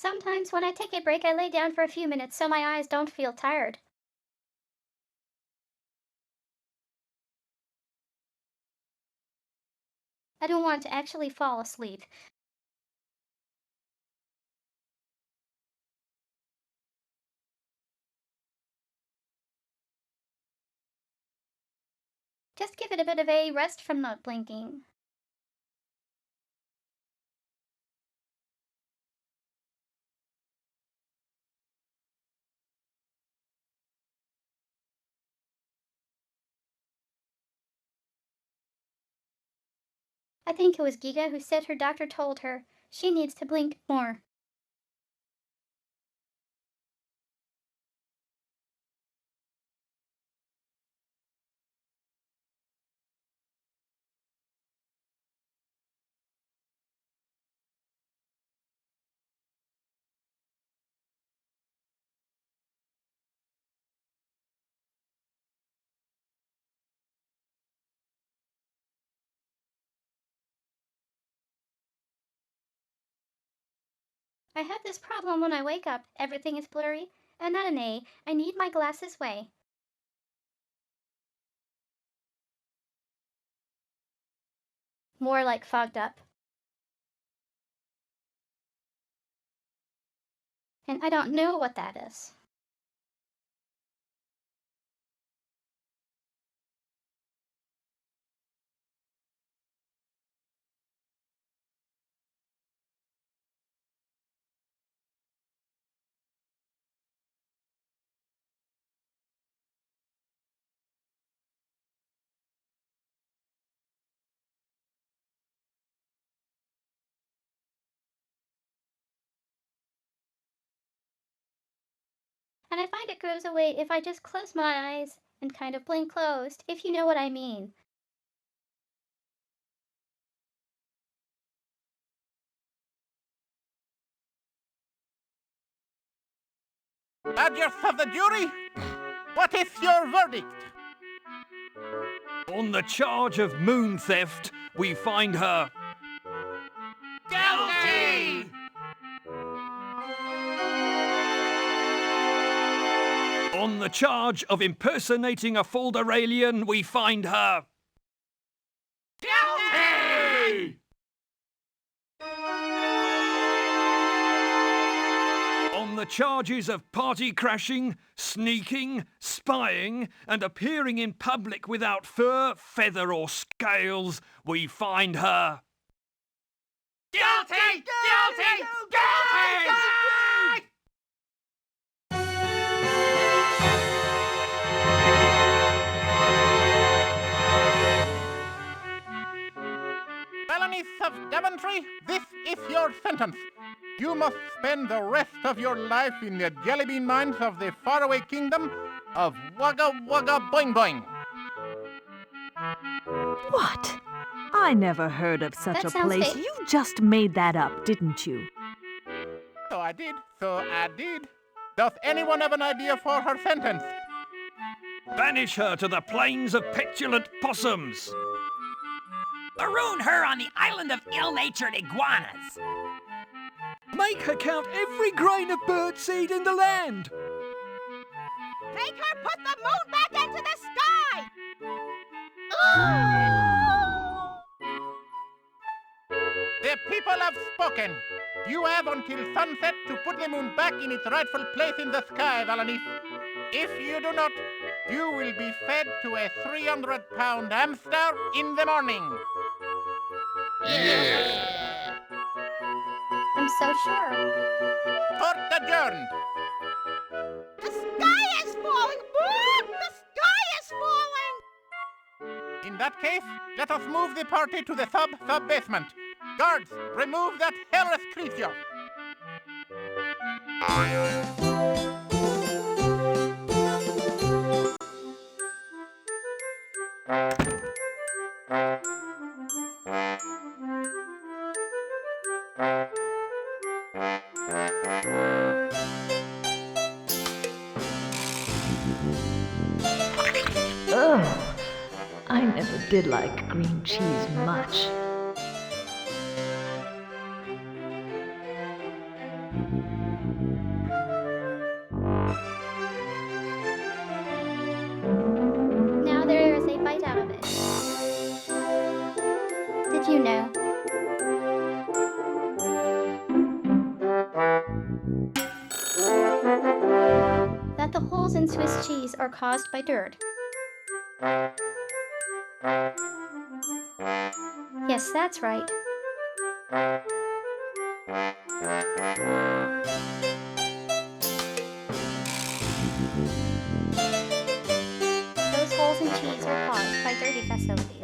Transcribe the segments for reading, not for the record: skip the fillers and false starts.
Sometimes when I take a break, I lay down for a few minutes so my eyes don't feel tired. I don't want to actually fall asleep. Just give it a bit of a rest from not blinking. I think it was Giga who said her doctor told her she needs to blink more. I have this problem when I wake up. Everything is blurry, and not an A. I need my glasses way. More like fogged up. And I don't know what that is. And I find it goes away if I just close my eyes and kind of blink closed, if you know what I mean. Badgers of the jury, what is your verdict? On the charge of moon theft, we find her Guilty! On the charge of impersonating a Falderalian, we find her Guilty! on the charges of party crashing, sneaking, spying, and appearing in public without fur, feather, or scales, we find her Guilty! Guilty! Guilty! Felonies of Daventry, this is your sentence. You must spend the rest of your life in the jellybean mines of the faraway kingdom of Wagga Wagga Boing Boing. What? I never heard of such That a sounds place. fake. You just made that up, didn't you? So I did. Does anyone have an idea for her sentence? banish her to the plains of petulant possums. Maroon her on the island of ill-natured iguanas. Make her count every grain of birdseed in the land. Make her put the moon back into the sky! The people have spoken. You have until sunset to put the moon back in its rightful place in the sky, Valanice. If you do not, you will be fed to a 300-pound hamster in the morning. I'm so sure. Court adjourned. The sky is falling! The sky is falling! In that case, let us move the party to the sub-basement. Guards, remove that hairless creature. Oh, I never did like green cheese much. you know? That the holes in Swiss cheese are caused by dirt. Yes, that's right. Those holes in cheese are caused by dirty facilities.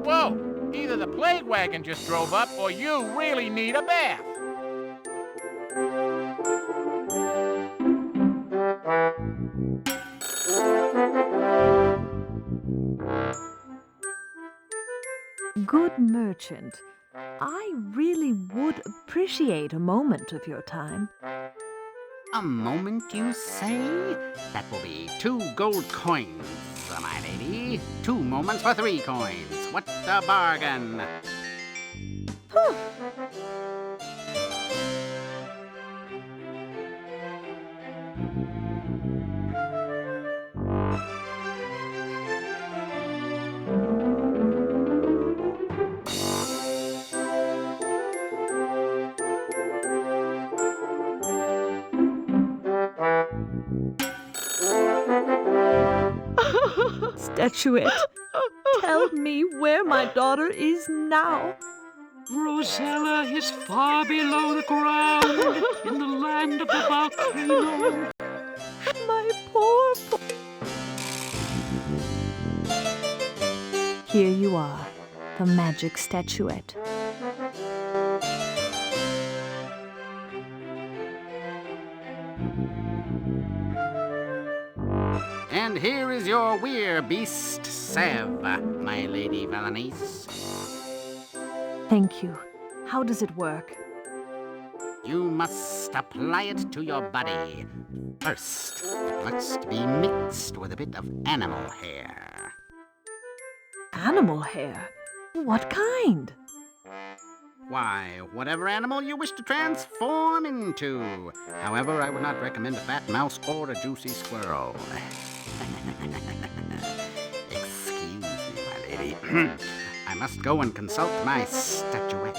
Whoa! Either the plague wagon just drove up, or you really need a bath. Good merchant, I really would appreciate a moment of your time. A moment, you say? That will be 2 gold coins, my lady. 2 moments for 3 coins. What a bargain! Statuette, tell me where my daughter is now. Rosella is far below the ground in the land of the volcano. My poor. Here you are, the magic statuette. And here is your weir beast, Sev, my lady Valanice. Thank you. How does it work? You must apply it to your body. First, it must be mixed with a bit of animal hair. Animal hair? What kind? Why, whatever animal you wish to transform into. However, I would not recommend a fat mouse or a juicy squirrel. Excuse me, my lady. I must go and consult my statuette.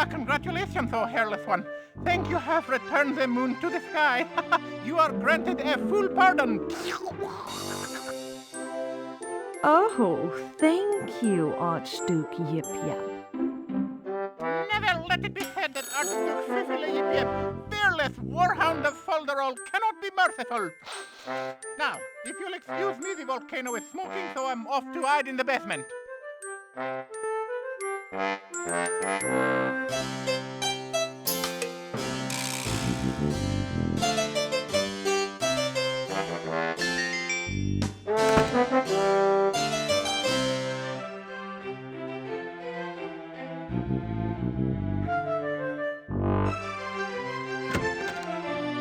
Congratulations, O hairless one. Thank you have returned the moon to the sky. You are granted a full pardon. Oh, thank you, Archduke Yip Yap. Never let it be said that Archduke Fiffily Yip Yip, fearless warhound of Folderol, cannot be merciful. Now, if you'll excuse me, the volcano is smoking, so I'm off to hide in the basement.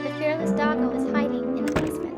The fearless doggo is hiding in the basement.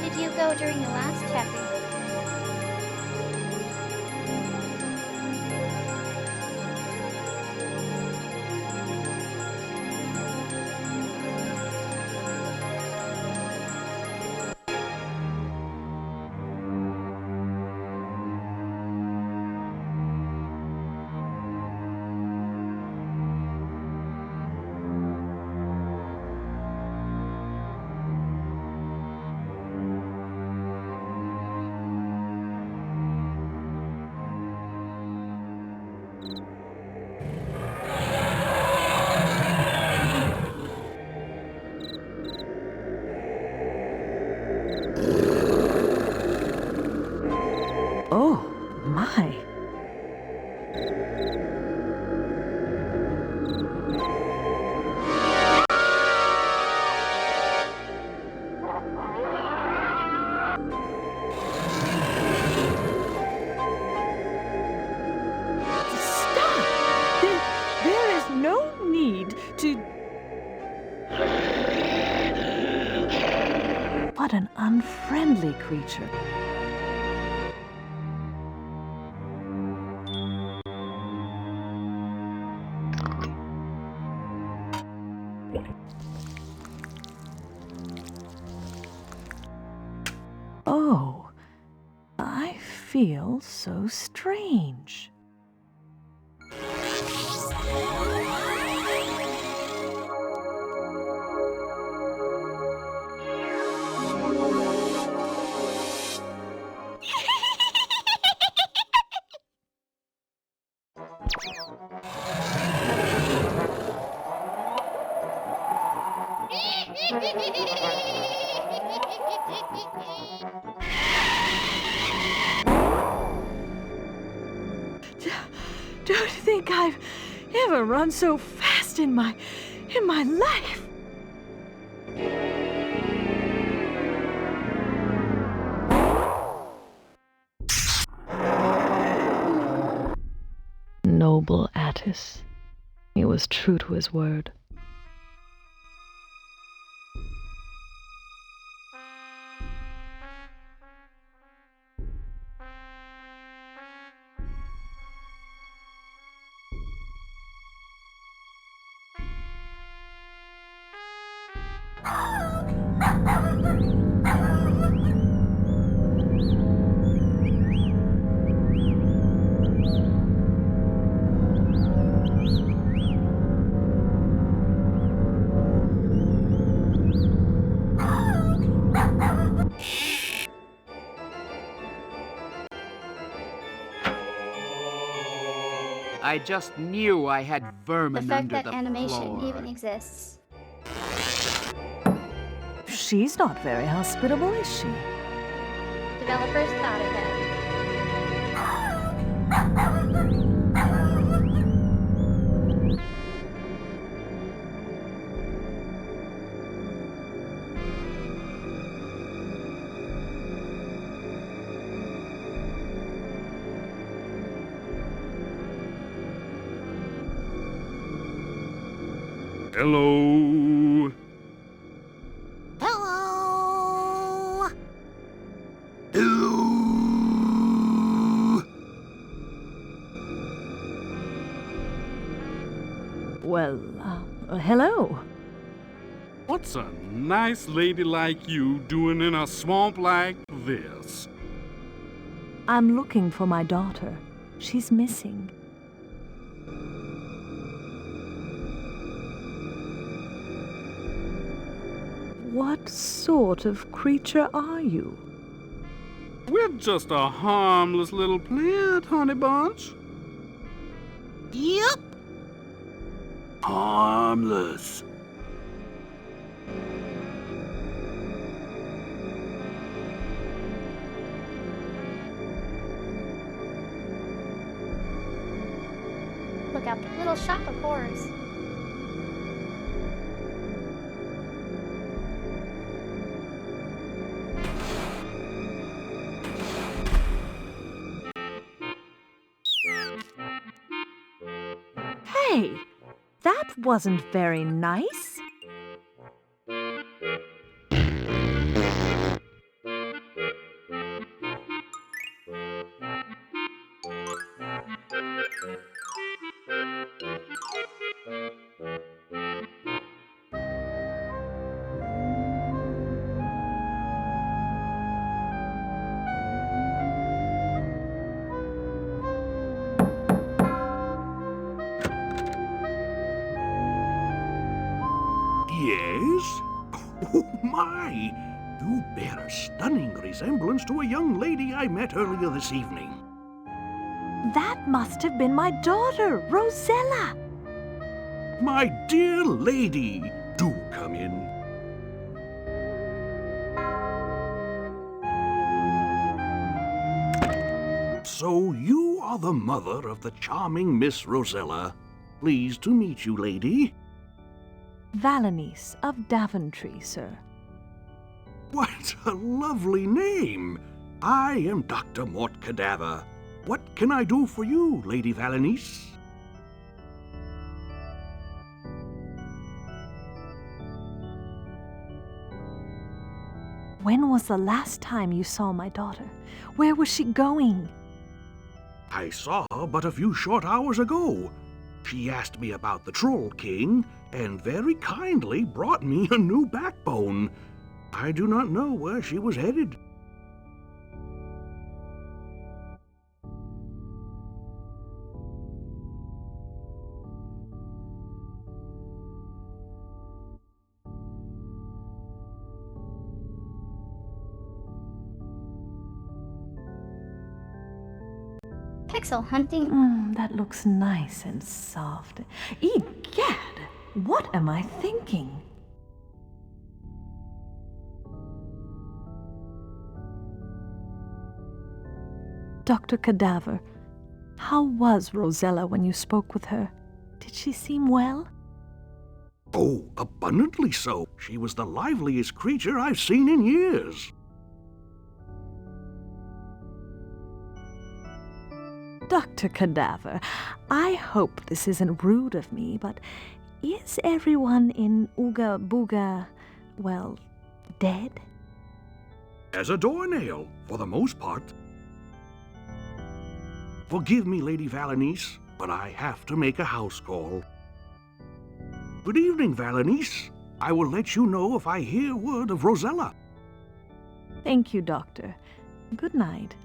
did you go during the last chapter? Oh, my. Stop! There is no need to... What an unfriendly creature. Oh, I feel so strange. Don't think I've ever run so fast in my life. Noble Attis. He was true to his word. I just knew I had The vermin fact under that the animation floor. even exists. She's not very hospitable, is she? Developers thought it had. Hello. Hello! Hello. Well, hello. What's a nice lady like you doing in a swamp like this? I'm looking for my daughter. She's missing. What sort of creature are you? We're just a harmless little plant, honey bunch. Yep. Harmless. Look out, little shop of horrors. Hey, that wasn't very nice. my! You bear a stunning resemblance to a young lady I met earlier this evening. That must have been my daughter, Rosella. My dear lady, do come in. So you are the mother of the charming Miss Rosella. Pleased to meet you, lady. Valenice of Daventry, sir. What a lovely name! I am Dr. Mort Cadaver. What can I do for you, Lady Valenice? When was the last time you saw my daughter? Where was she going? I saw her but a few short hours ago. She asked me about the Troll King, and very kindly brought me a new backbone. I do not know where she was headed. Pixel hunting. That looks nice and soft. Egad! What am I thinking? Dr. Cadaver, how was Rosella when you spoke with her? Did she seem well? Oh, abundantly so. She was the liveliest creature I've seen in years. Dr. Cadaver, I hope this isn't rude of me, but is everyone in Ooga Booga, well, dead? As a doornail, for the most part. Forgive me, Lady Valenice, but I have to make a house call. Good evening, Valenice. I will let you know if I hear word of Rosella. Thank you, Doctor. Good night.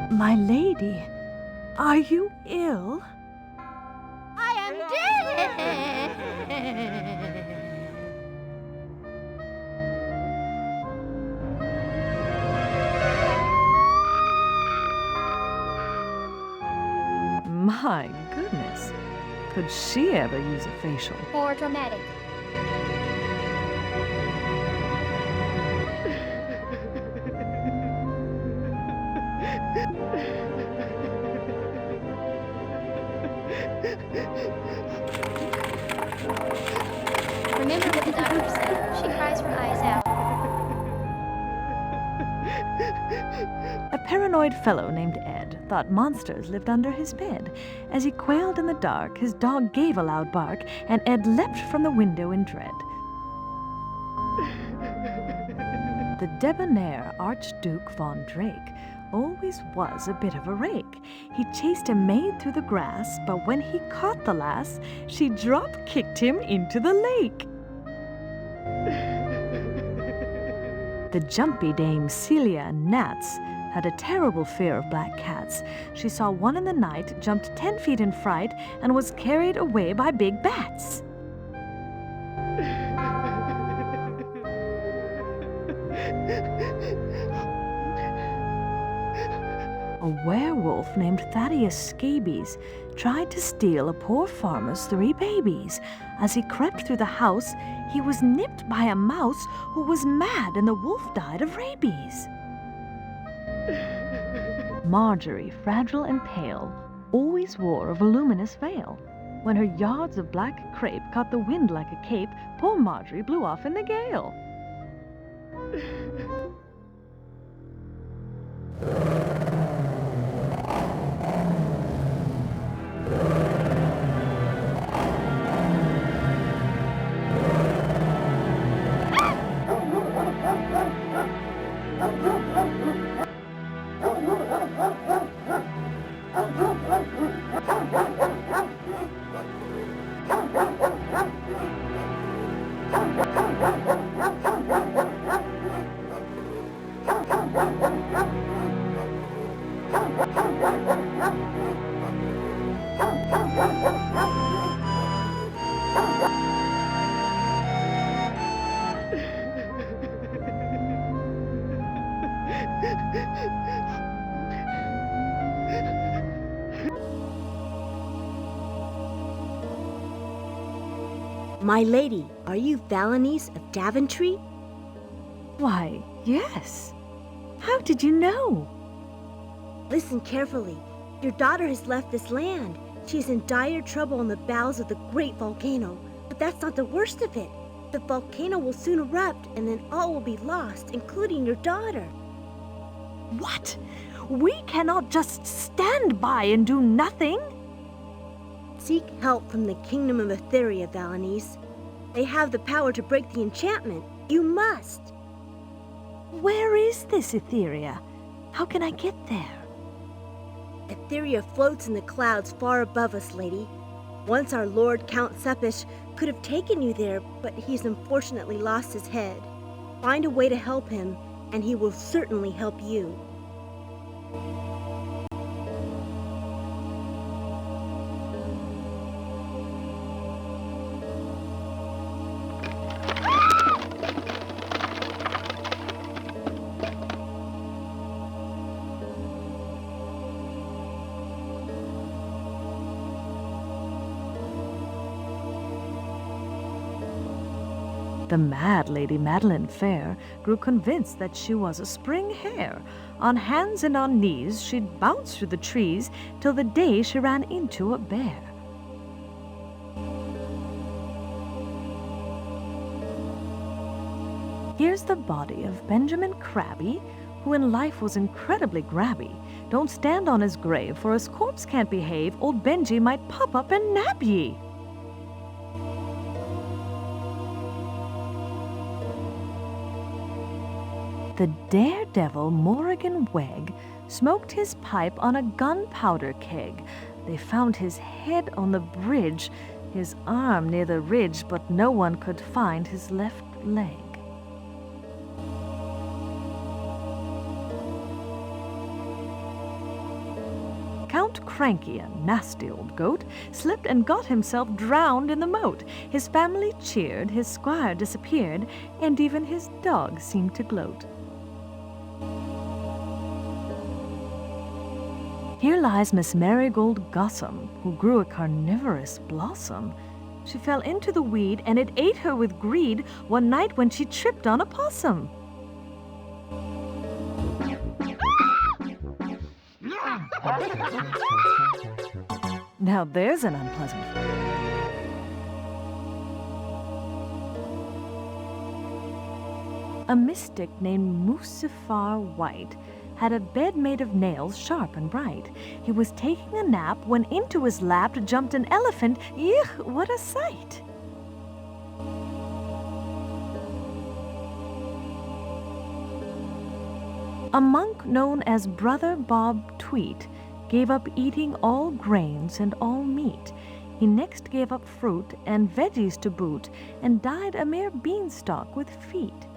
My lady, are you ill? I am dead! My goodness, could she ever use a facial? More dramatic. Remember what the doctor said. She cries her eyes out. A paranoid fellow named Ed thought monsters lived under his bed. As he quailed in the dark, his dog gave a loud bark, and Ed leapt from the window in dread. The debonair Archduke von Drake always was a bit of a rake. He chased a maid through the grass, but when he caught the lass, she drop-kicked him into the lake. The jumpy dame Celia Gnats had a terrible fear of black cats. She saw one in the night, jumped 10 feet in fright, and was carried away by big bats. A werewolf named Thaddeus Scabies tried to steal a poor farmer's 3 babies. As he crept through the house, he was nipped by a mouse who was mad, and the wolf died of rabies. Marjorie, fragile and pale, always wore a voluminous veil. When her yards of black crepe caught the wind like a cape, poor Marjorie blew off in the gale. My lady, are you Valanice of Daventry? Why, yes. How did you know? Listen carefully. Your daughter has left this land. She is in dire trouble on the bowels of the great volcano. But that's not the worst of it. The volcano will soon erupt, and then all will be lost, including your daughter. What? We cannot just stand by and do nothing. Seek help from the kingdom of Etheria, Valanice. They have the power to break the enchantment. You must. Where is this Etheria? How can I get there? Etheria floats in the clouds far above us, lady. Once our Lord Count Sepish could have taken you there, but he's unfortunately lost his head. Find a way to help him, and he will certainly help you. The mad Lady Madeline Fair grew convinced that she was a spring hare. On hands and on knees, she'd bounce through the trees till the day she ran into a bear. Here's the body of Benjamin Crabby, who in life was incredibly grabby. Don't stand on his grave, for his corpse can't behave. Old Benji might pop up and nab ye. The daredevil Morrigan Wegg smoked his pipe on a gunpowder keg. They found his head on the bridge, his arm near the ridge, but no one could find his left leg. Count Cranky, a nasty old goat, slipped and got himself drowned in the moat. His family cheered, his squire disappeared, and even his dog seemed to gloat. Here lies Miss Marigold Gossom, who grew a carnivorous blossom. She fell into the weed, and it ate her with greed one night when she tripped on a possum. Now there's an unpleasant A mystic named Musafar White had a bed made of nails sharp and bright. He was taking a nap when into his lap jumped an elephant. Eugh, what a sight! A monk known as Brother Bob Tweet gave up eating all grains and all meat. He next gave up fruit and veggies to boot, and died a mere beanstalk with feet.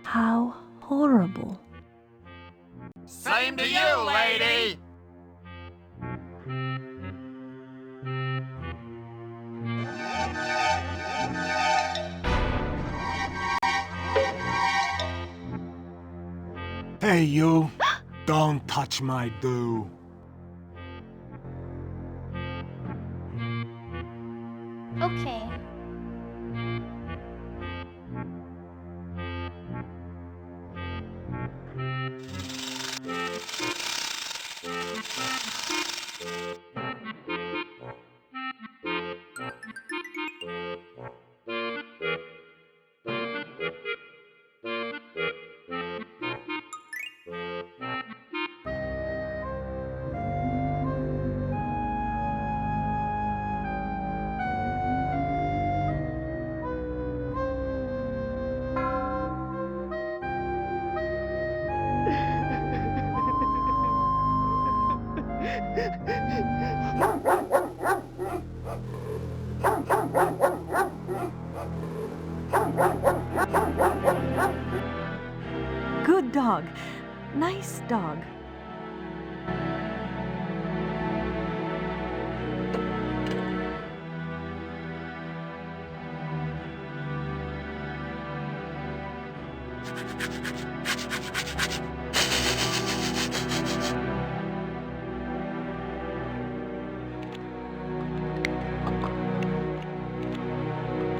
How horrible. Same to you, lady! Hey, you. Don't touch my do. Okay. Good dog. Nice dog.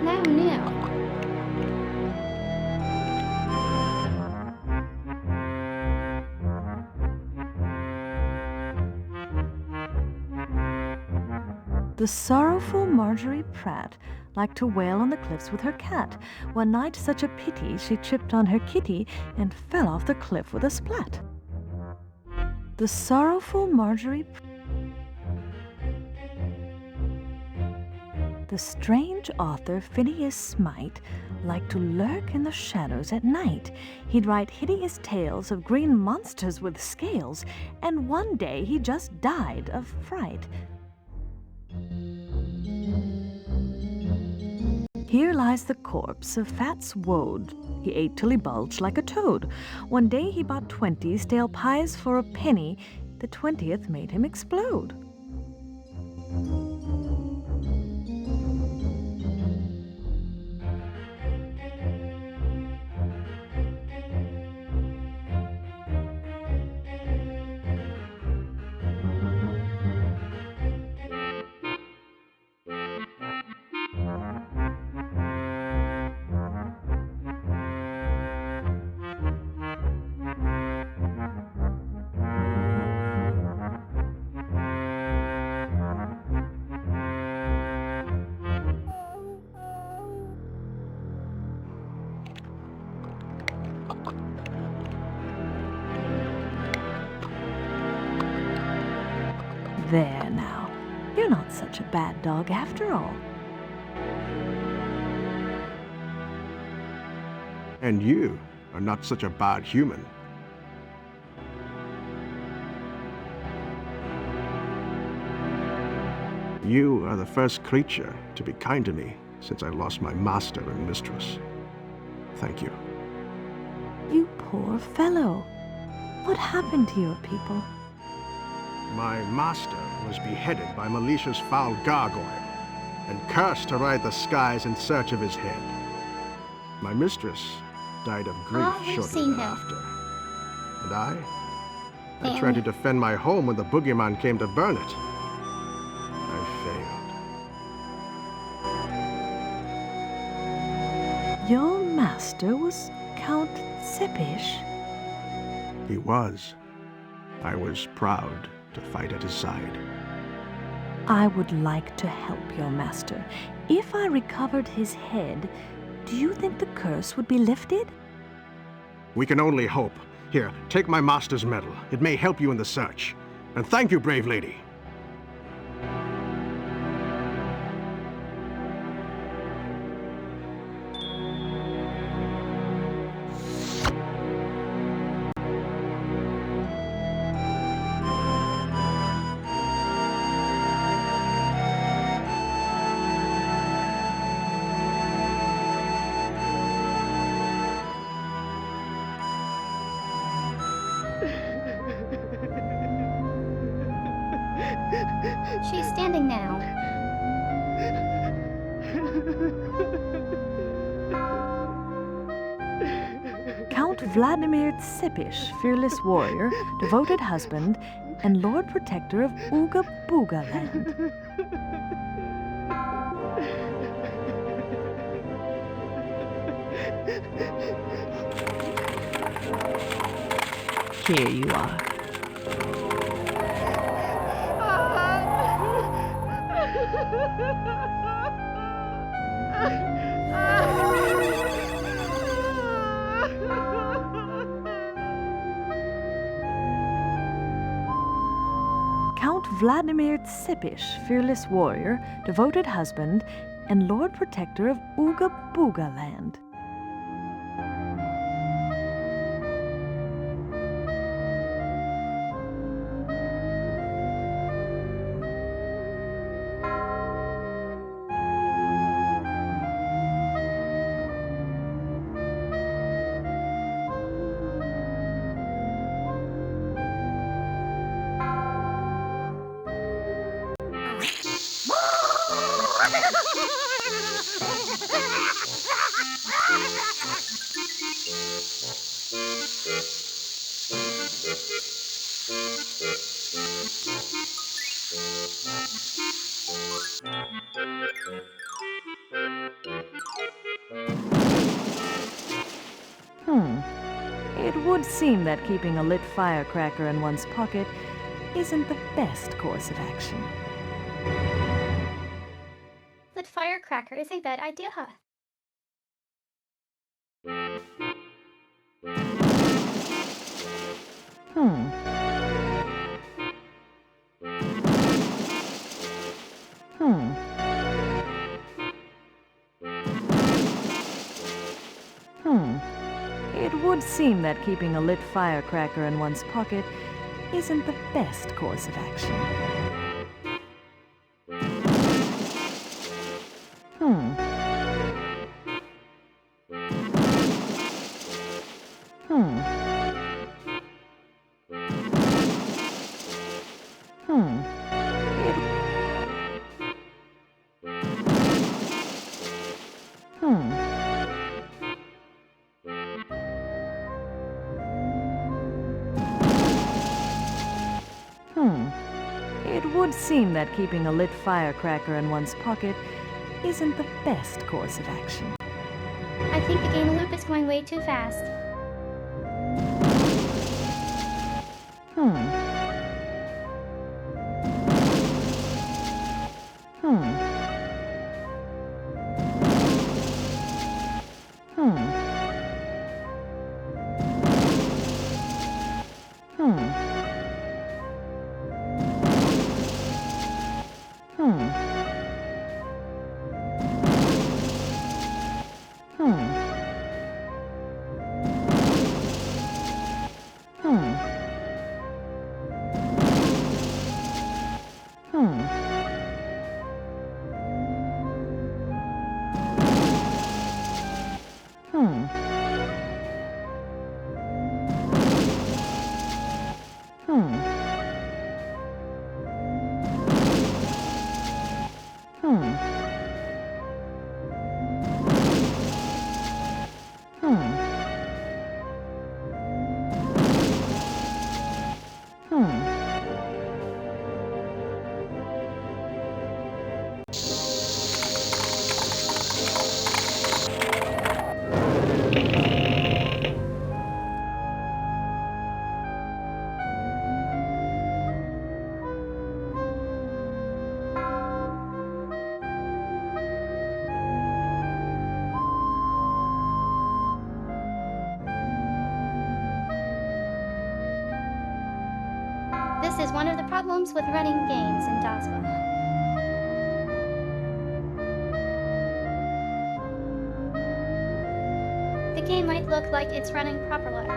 Now, now. The sorrowful Marjorie Pratt liked to wail on the cliffs with her cat. One night, such a pity, she tripped on her kitty and fell off the cliff with a splat. The sorrowful Marjorie The strange author Phineas Smite liked to lurk in the shadows at night. He'd write hideous tales of green monsters with scales, and one day he just died of fright. Here lies the corpse of Fats Woad. He ate till he bulged like a toad. One day he bought 20 stale pies for a penny. The 20th made him explode. There now, you're not such a bad dog after all. And you are not such a bad human. You are the first creature to be kind to me since I lost my master and mistress. Thank you. You poor fellow. What happened to your people? My master was beheaded by Militia's foul gargoyle and cursed to ride the skies in search of his head. My mistress died of grief we've shortly seen him. thereafter. And I Damn. tried to defend my home when the boogeyman came to burn it. I failed. Your master was Count Sepish? He was. I was proud to fight at his side. I would like to help your master. If I recovered his head, do you think the curse would be lifted? We can only hope. Here, take my master's medal. It may help you in the search. And thank you, brave lady. she's standing now. Count Vladimir Tsipish, fearless warrior, devoted husband, and Lord Protector of Ooga Booga Land. Here you are. Count Vladimir Tsipish, fearless warrior, devoted husband, and Lord Protector of Ooga Booga Land. It would seem that keeping a lit firecracker in one's pocket isn't the best course of action. Lit firecracker is a bad idea. It would seem that keeping a lit firecracker in one's pocket isn't the best course of action. It would seem that keeping a lit firecracker in one's pocket isn't the best course of action. I think the game loop is going way too fast. This is one of the problems with running games in DOSBA. The game might look like it's running properly.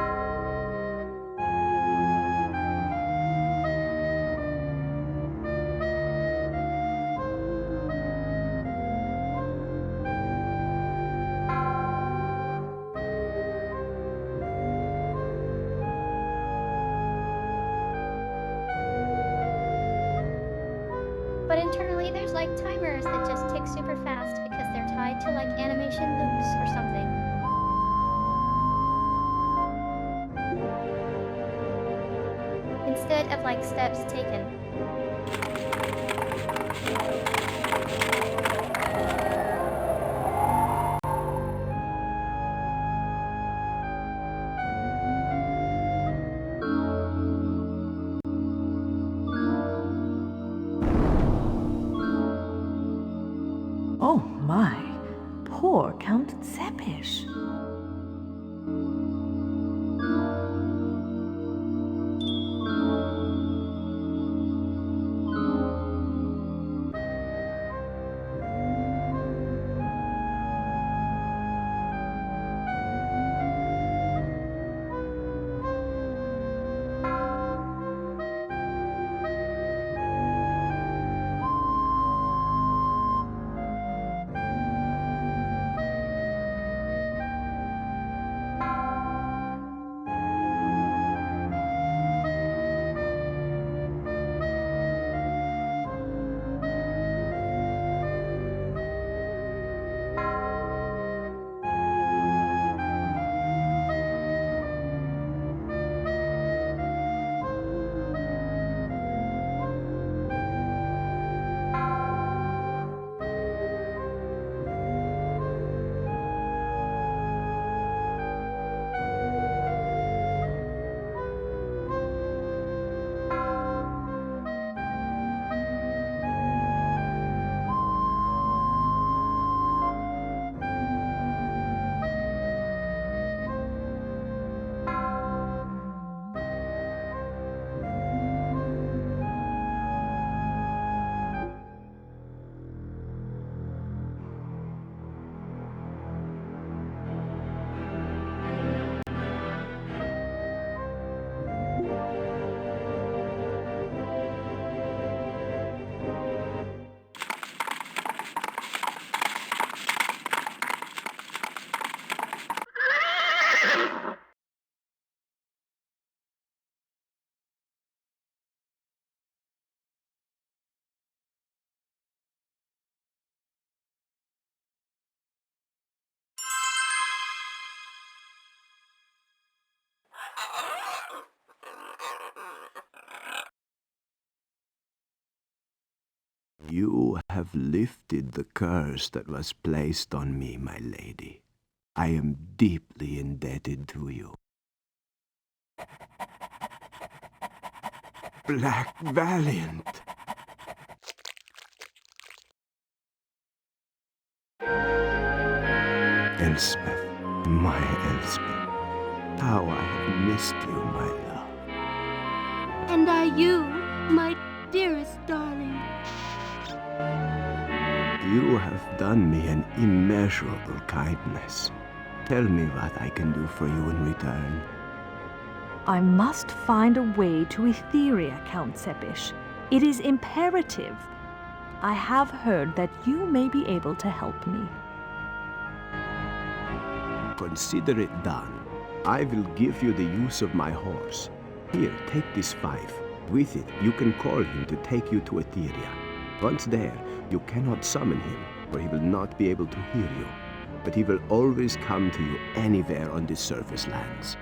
But internally, there's like timers that just tick super fast because they're tied to like animation loops or something. Instead of like steps taken. Oh my, poor Count Sepish. You have lifted the curse that was placed on me, my lady. I am deeply indebted to you. Black Valiant! Elspeth, my Elspeth, how I have missed you, my love. And I you, my dearest darling. You have done me an immeasurable kindness. Tell me what I can do for you in return. I must find a way to Etheria, Count Sepish. It is imperative. I have heard that you may be able to help me. Consider it done. I will give you the use of my horse. Here, take this fife. With it, you can call him to take you to Etheria. Once there, you cannot summon him, for he will not be able to hear you. But he will always come to you anywhere on the surface lands.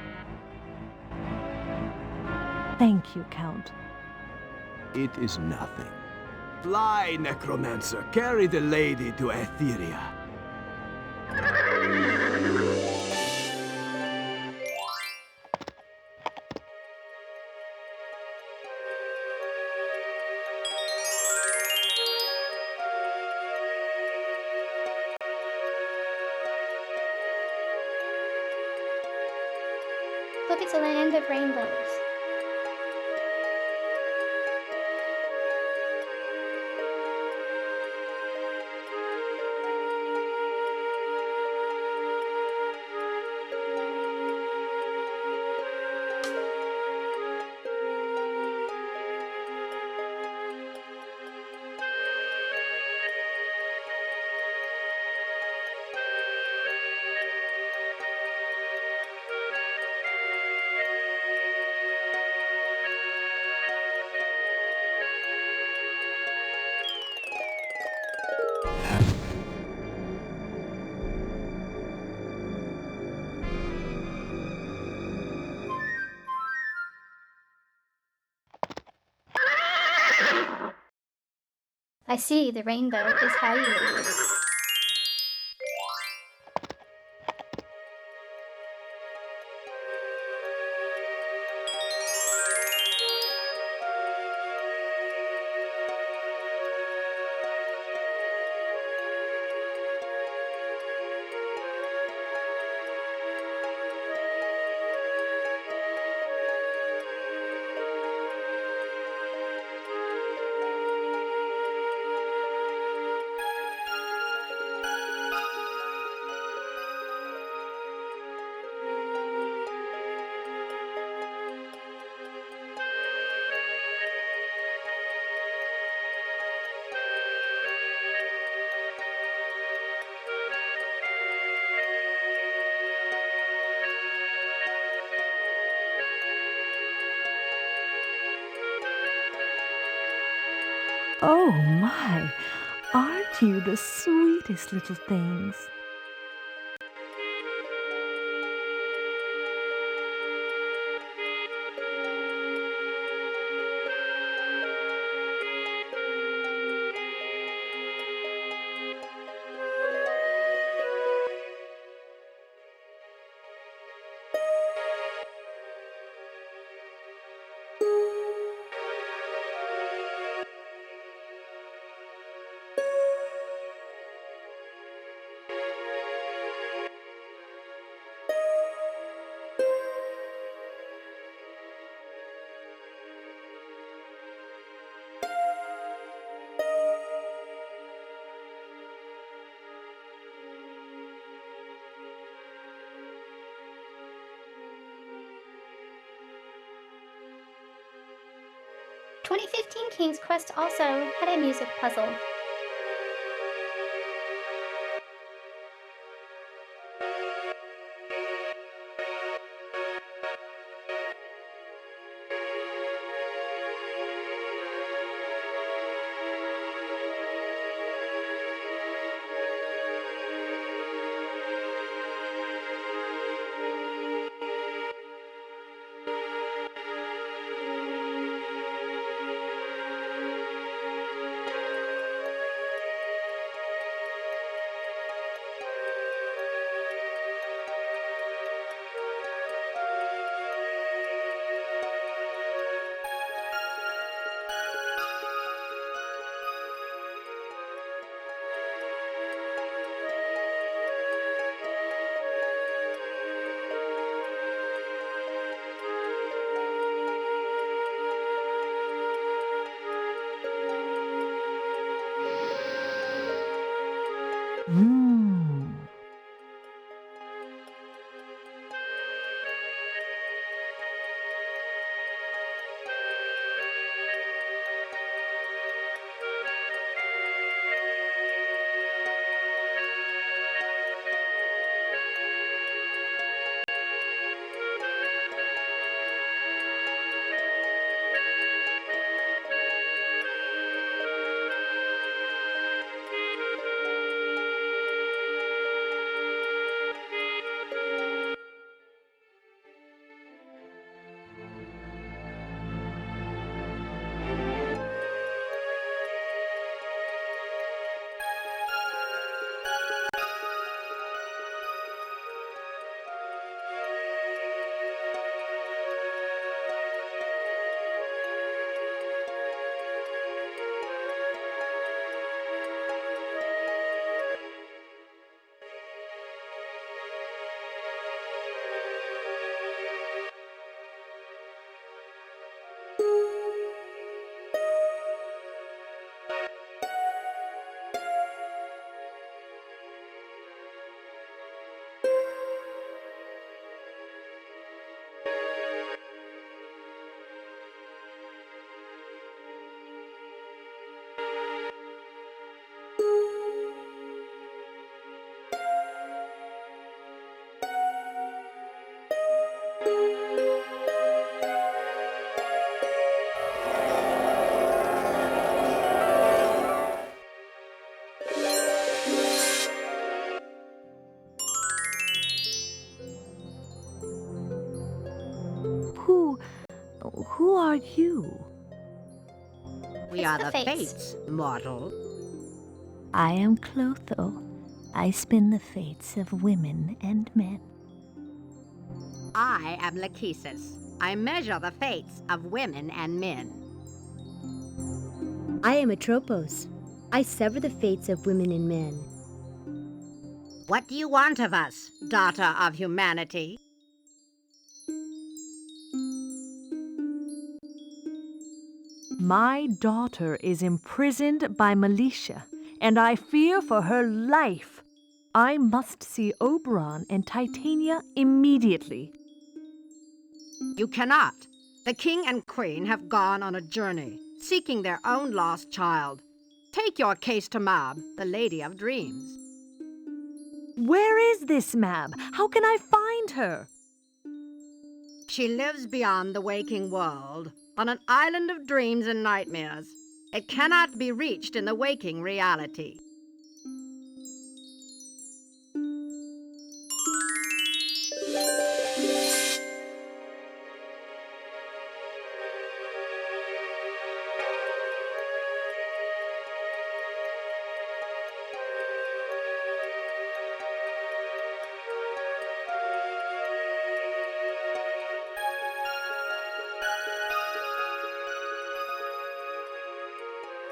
Thank you, Count. It is nothing. Fly, necromancer! Carry the lady to Etheria. Look, it's a land of rainbows. I see the rainbow is how you lead. Oh my, aren't you the sweetest little things? "2015 King's Quest also had a music puzzle. Mmm. Who are you? We It's are the the Fates. Fates, mortal. I am Clotho. I spin the fates of women and men. I am Lachesis. I measure the fates of women and men. I am Atropos. I sever the fates of women and men. What do you want of us, daughter of humanity? My daughter is imprisoned by militia, and I fear for her life. I must see Oberon and Titania immediately. You cannot. The king and queen have gone on a journey, seeking their own lost child. Take your case to Mab, the Lady of Dreams. Where is this Mab? How can I find her? She lives beyond the waking world, on an island of dreams and nightmares. It cannot be reached in the waking reality.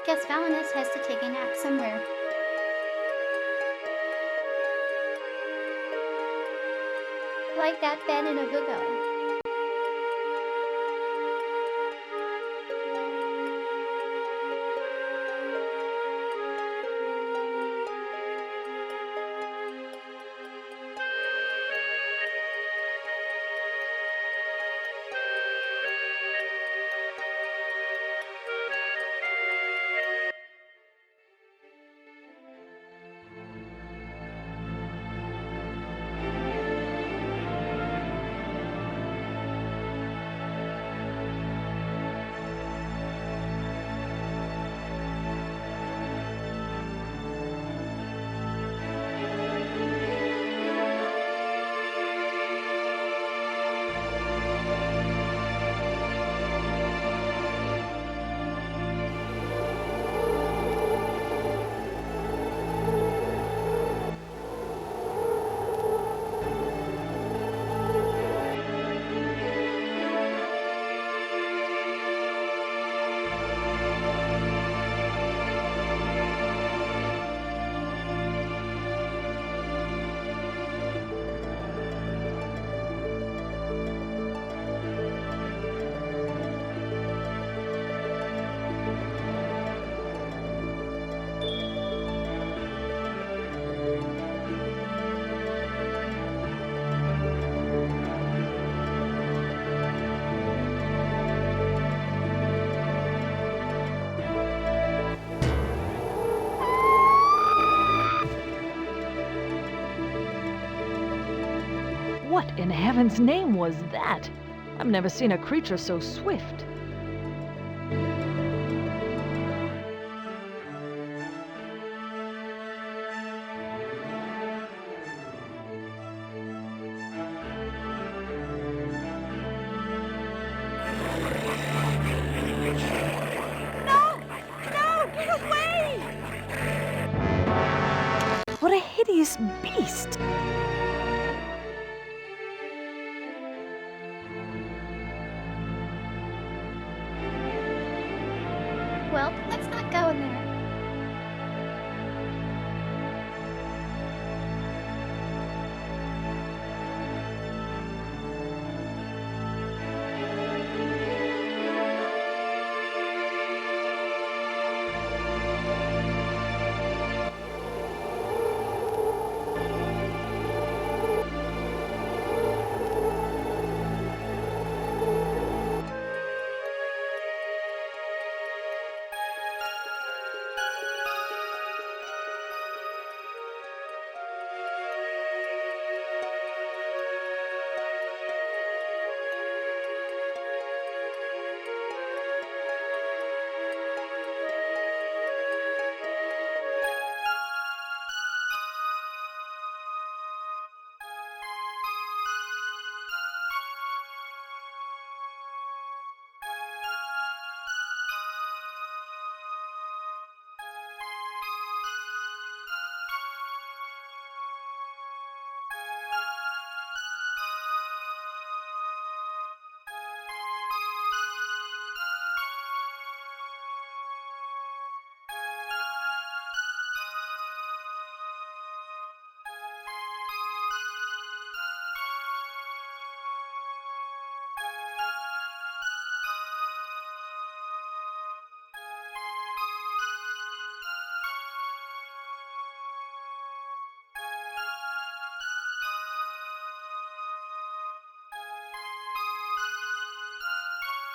Guess Valinus has to take a nap somewhere. Like that bed in a bugo. What in heaven's name was that? I've never seen a creature so swift. What a hideous beast! Well, let's not go in there.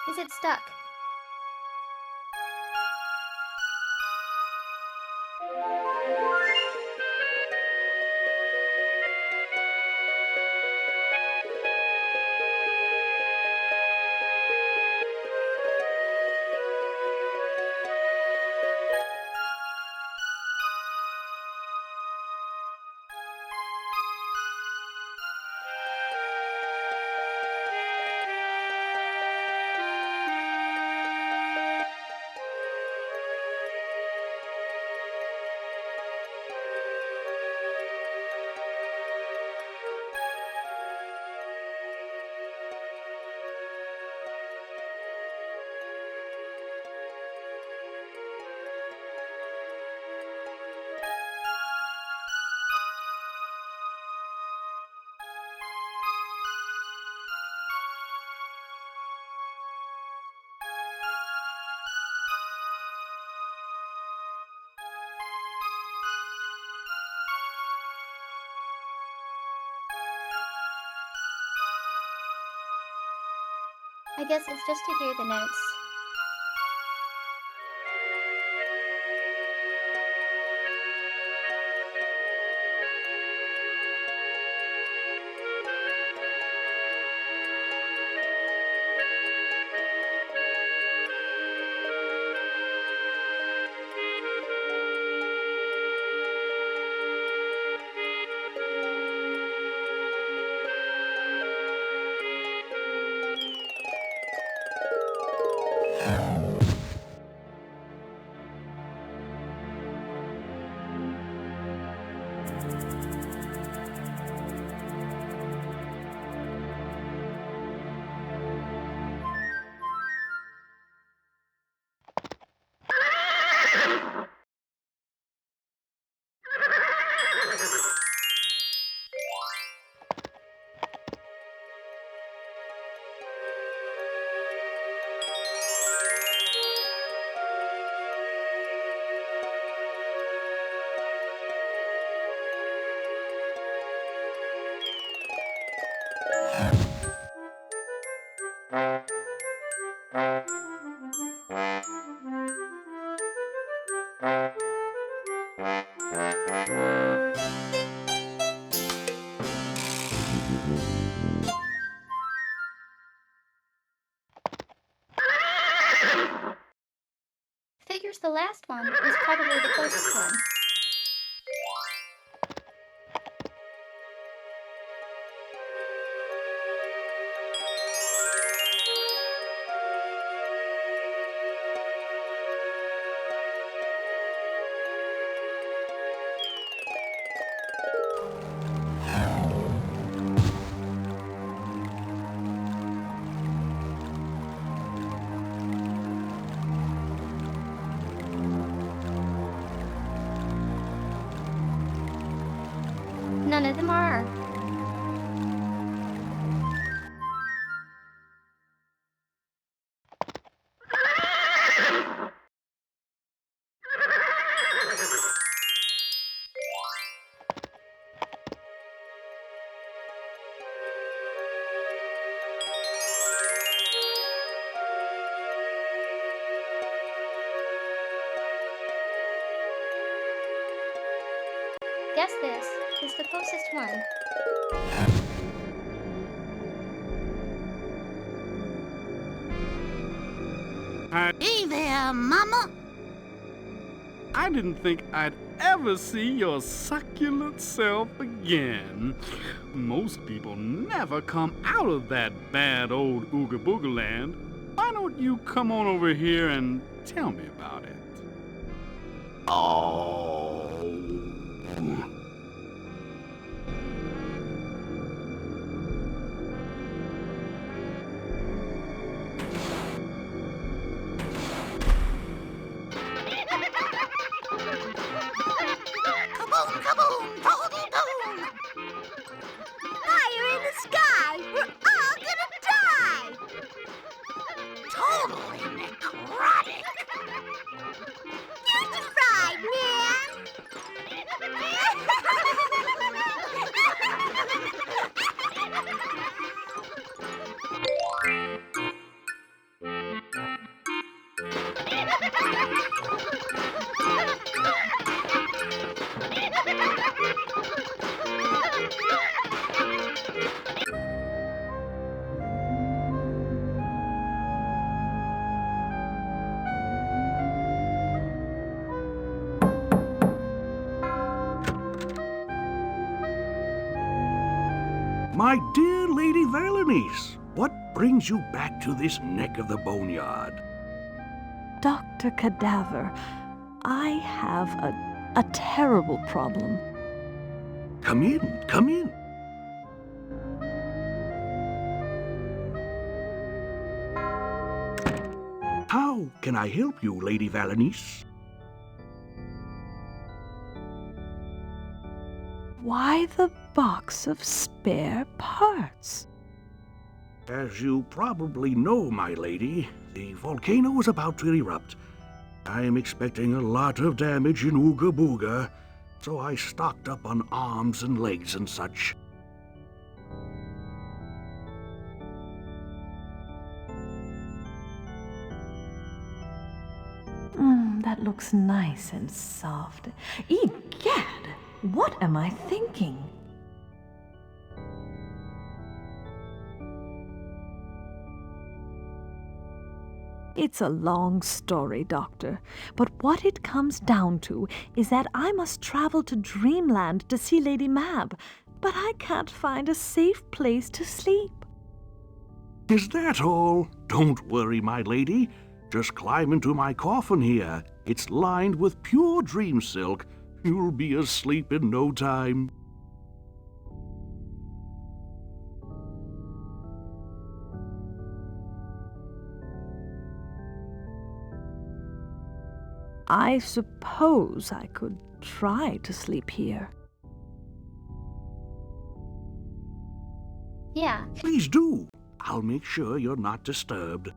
Is it stuck? I guess it's just to hear the notes. Figures the last one is probably the closest one. None of them are. Guess this is the closest one. Hey there, Mama. I didn't think I'd ever see your succulent self again. Most people never come out of that bad old Ooga Booga land. Why don't you come on over here and tell me about it? Oh. Kaboom, kaboom, toodle-doom. Fire in the sky! We're all gonna die! Totally necrotic. You're fried, man! My dear Lady Valenice, what brings you back to this neck of the boneyard? Dr. Cadaver, I have a terrible problem. Come in, come in. How can I help you, Lady Valenice? Why the box of spare parts? As you probably know, my lady, the volcano is about to erupt. I am expecting a lot of damage in Ooga Booga, so I stocked up on arms and legs and such. That looks nice and soft. Egad, what am I thinking? It's a long story, Doctor, but what it comes down to is that I must travel to Dreamland to see Lady Mab, but I can't find a safe place to sleep. Is that all? Don't worry, my lady. Just climb into my coffin here. It's lined with pure dream silk. You'll be asleep in no time. I suppose I could try to sleep here. Yeah. Please do. I'll make sure you're not disturbed.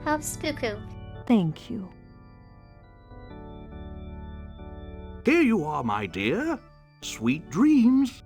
How spookoo. Thank you. Here you are, my dear. Sweet dreams.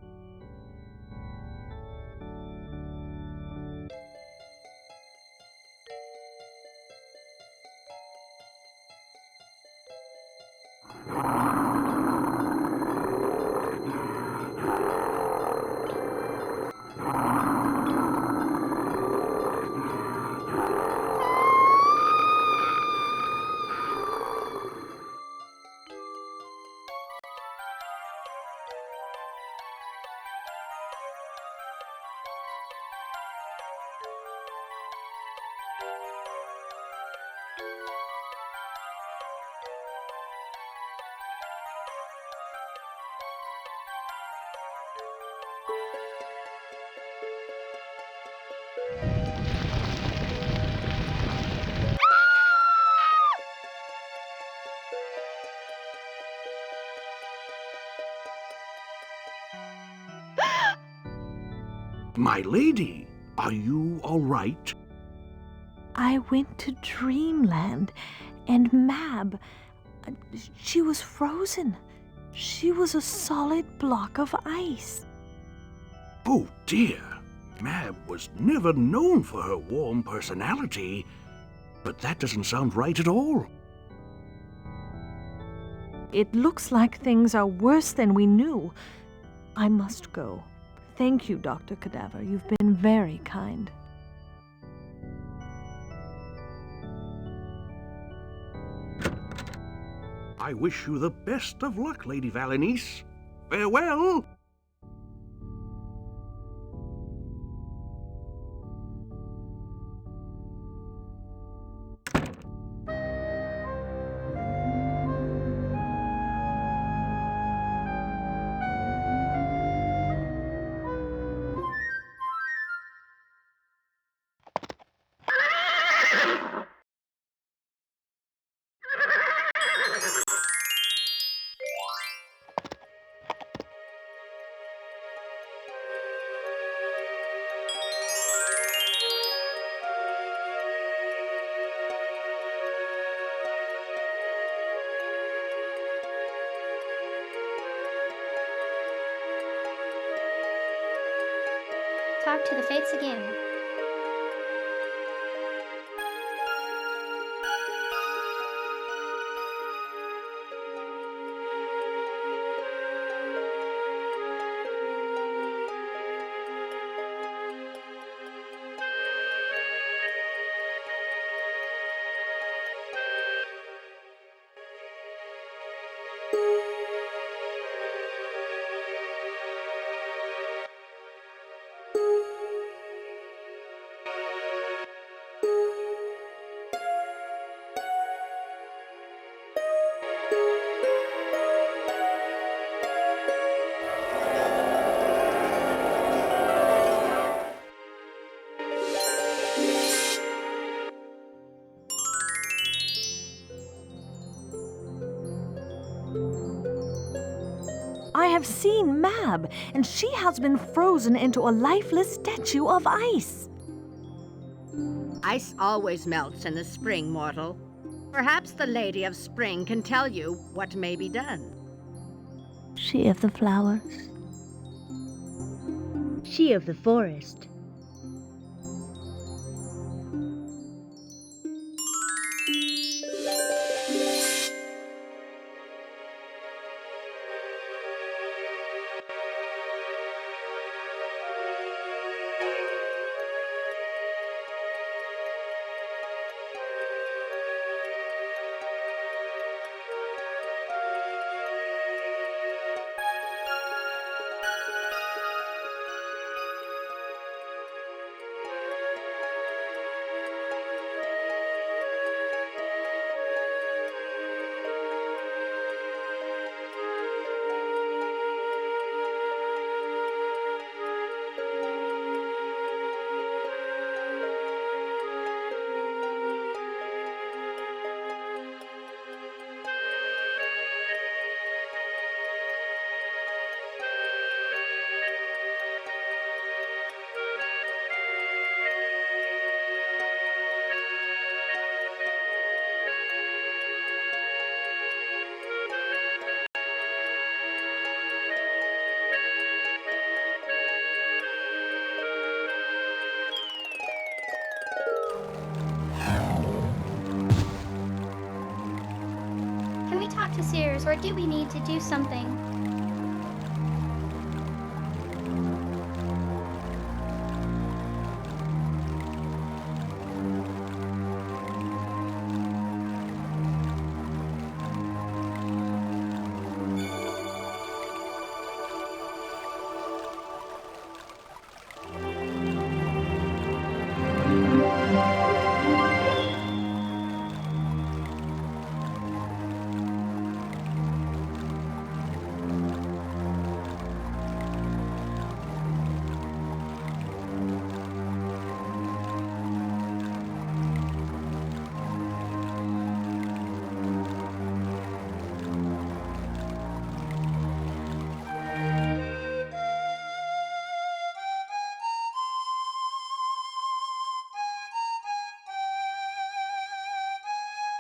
My lady, are you all right? I went to Dreamland, and Mab, she was frozen. She was a solid block of ice. Oh dear, Mab was never known for her warm personality, but that doesn't sound right at all. It looks like things are worse than we knew. I must go. Thank you, Dr. Cadaver. You've been very kind. I wish you the best of luck, Lady Valenice. Farewell! Talk to the fates again. I have seen Mab, and she has been frozen into a lifeless statue of ice. Ice always melts in the spring, mortal. Perhaps the Lady of Spring can tell you what may be done. She of the flowers. She of the forest. Can we talk to Sears, or do we need to do something?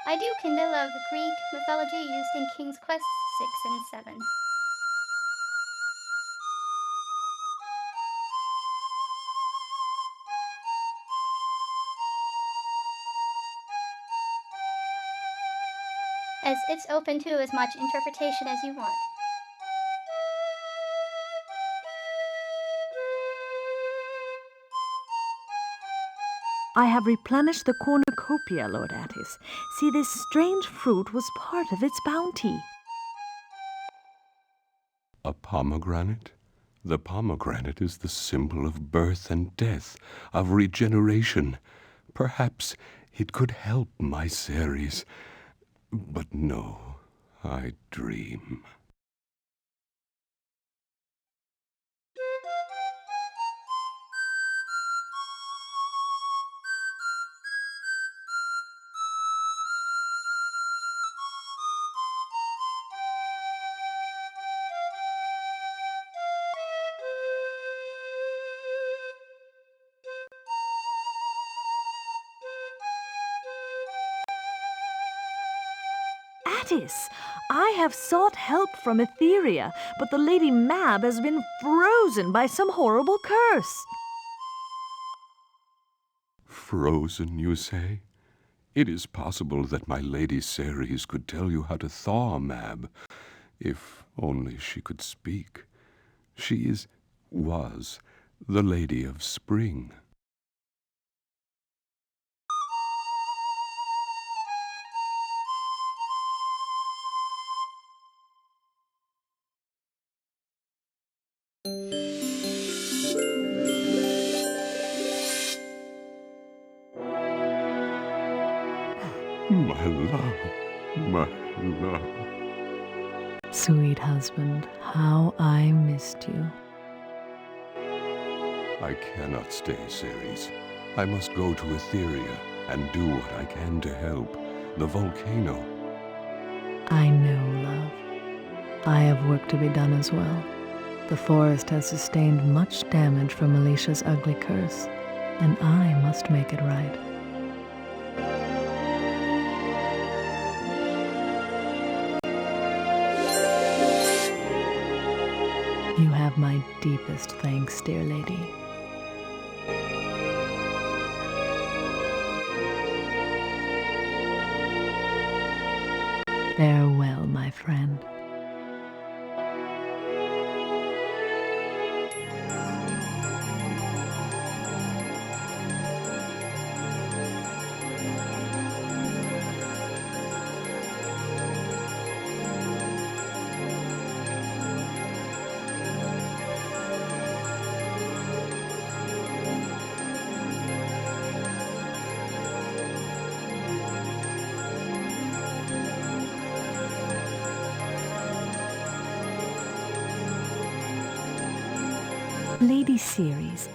I do kinda love the Greek mythology used in King's Quest VI and VII. As it's open to as much interpretation as you want. I have replenished the cornucopia, Lord Attis. See, this strange fruit was part of its bounty. A pomegranate? The pomegranate is the symbol of birth and death, of regeneration. Perhaps it could help my Ceres. But no, I dream. Attis, I have sought help from Etheria, but the Lady Mab has been frozen by some horrible curse. Frozen, you say? It is possible that my Lady Ceres could tell you how to thaw Mab, if only she could speak. She was the Lady of Spring. My love, my love. Sweet husband, how I missed you. I cannot stay, Ceres. I must go to Etheria and do what I can to help. The volcano. I know, love. I have work to be done as well. The forest has sustained much damage from Alicia's ugly curse, and I must make it right. You have my deepest thanks, dear lady. Farewell, my friend. Lady Ceres,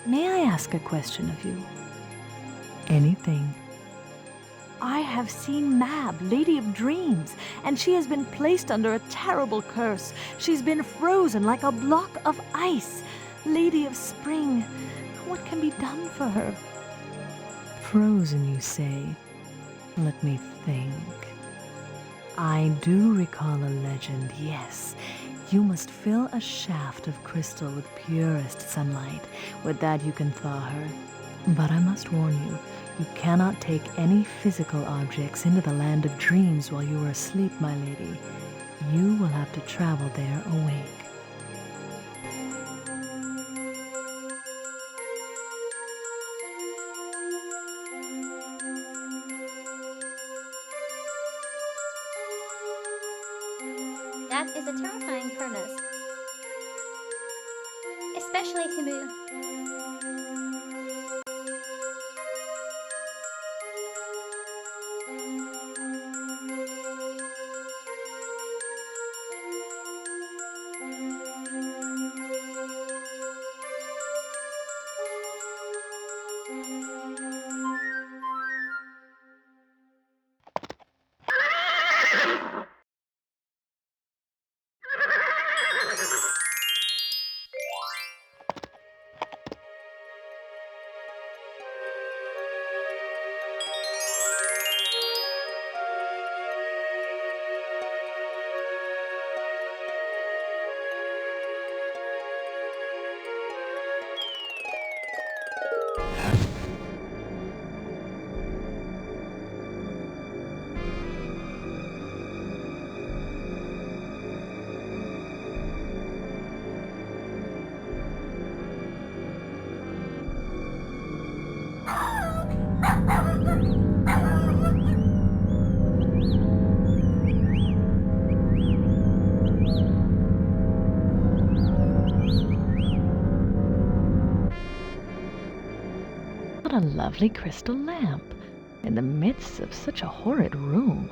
may I ask a question of you? Anything. I have seen Mab, Lady of Dreams, and she has been placed under a terrible curse. She's been frozen like a block of ice. Lady of Spring, what can be done for her? Frozen, you say? Let me think. I do recall a legend, yes. You must fill a shaft of crystal with purest sunlight. With that you can thaw her. But I must warn you, you cannot take any physical objects into the land of dreams while you are asleep, my lady. You will have to travel there awake. That is a terrifying furnace. Especially to move. What a lovely crystal lamp in the midst of such a horrid room.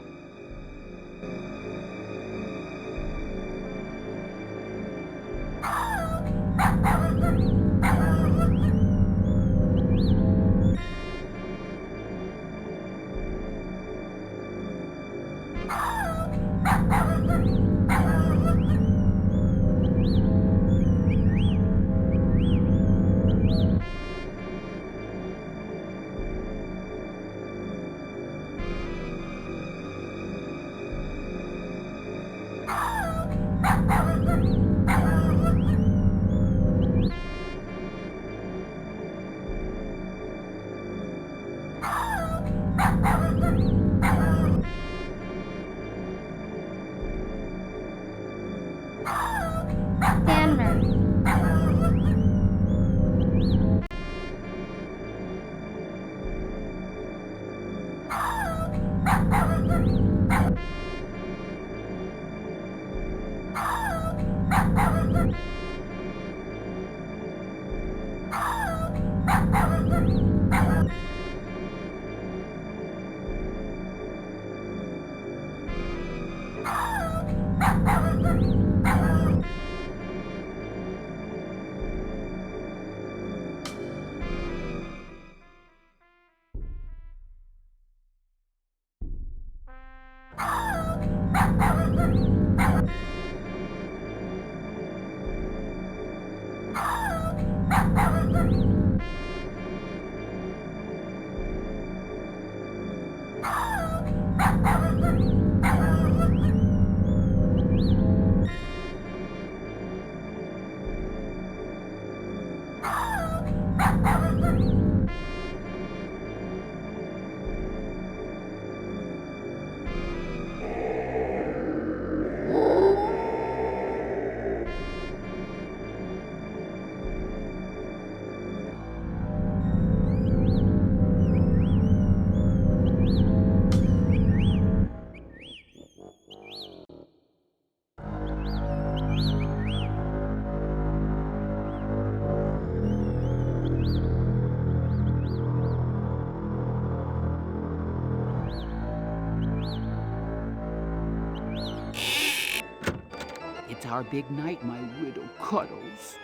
It's our big night, my widow Cuddles.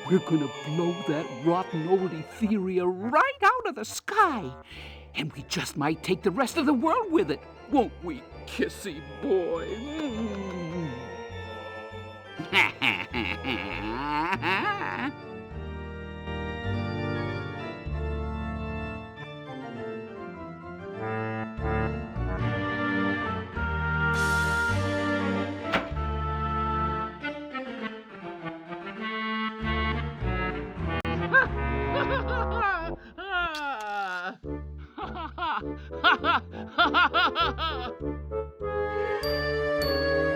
We're gonna blow that rotten old etheria right out of the sky. And we just might take the rest of the world with it, won't we, Kissy boy?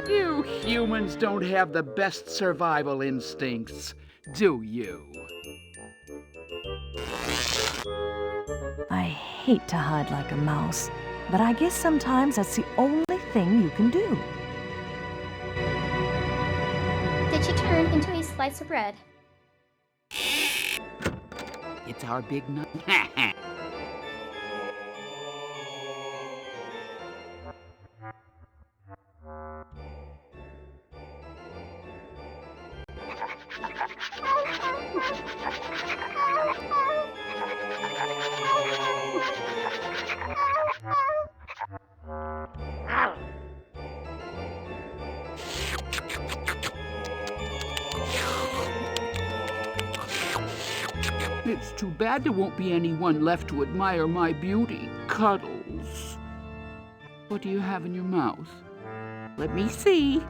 You humans don't have the best survival instincts, do you? I hate to hide like a mouse, but I guess sometimes that's the only thing you can do. Did she turn into a slice of bread? It's our big night. It's too bad there won't be anyone left to admire my beauty, Cuddles. What do you have in your mouth? Let me see.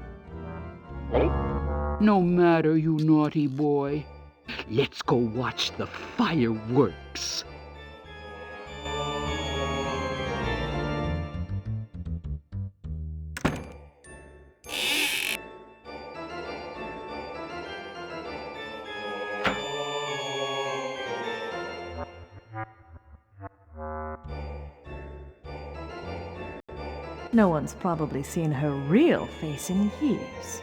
No matter, you naughty boy. Let's go watch the fireworks. No one's probably seen her real face in years.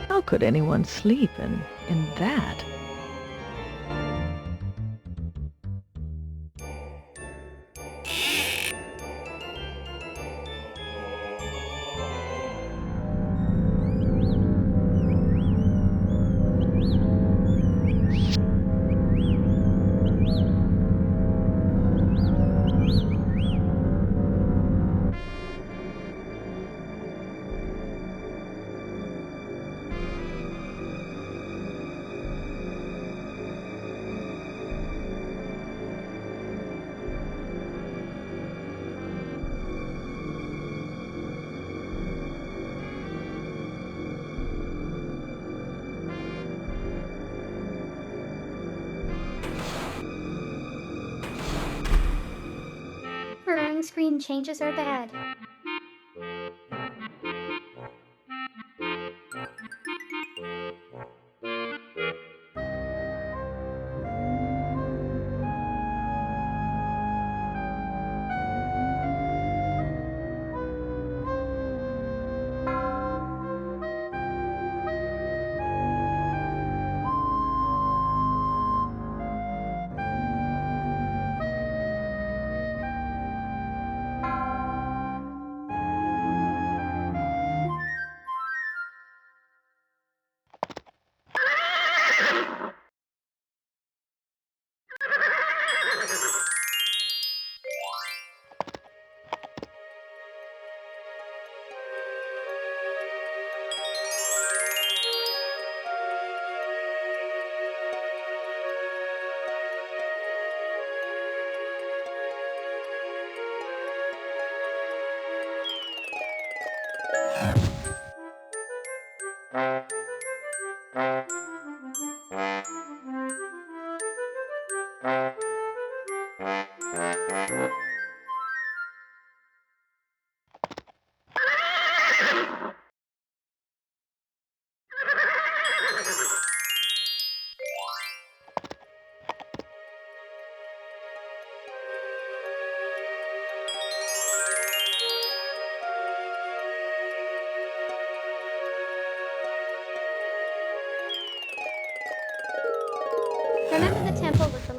How could anyone sleep in that? Growing screen changes are bad.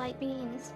light beans.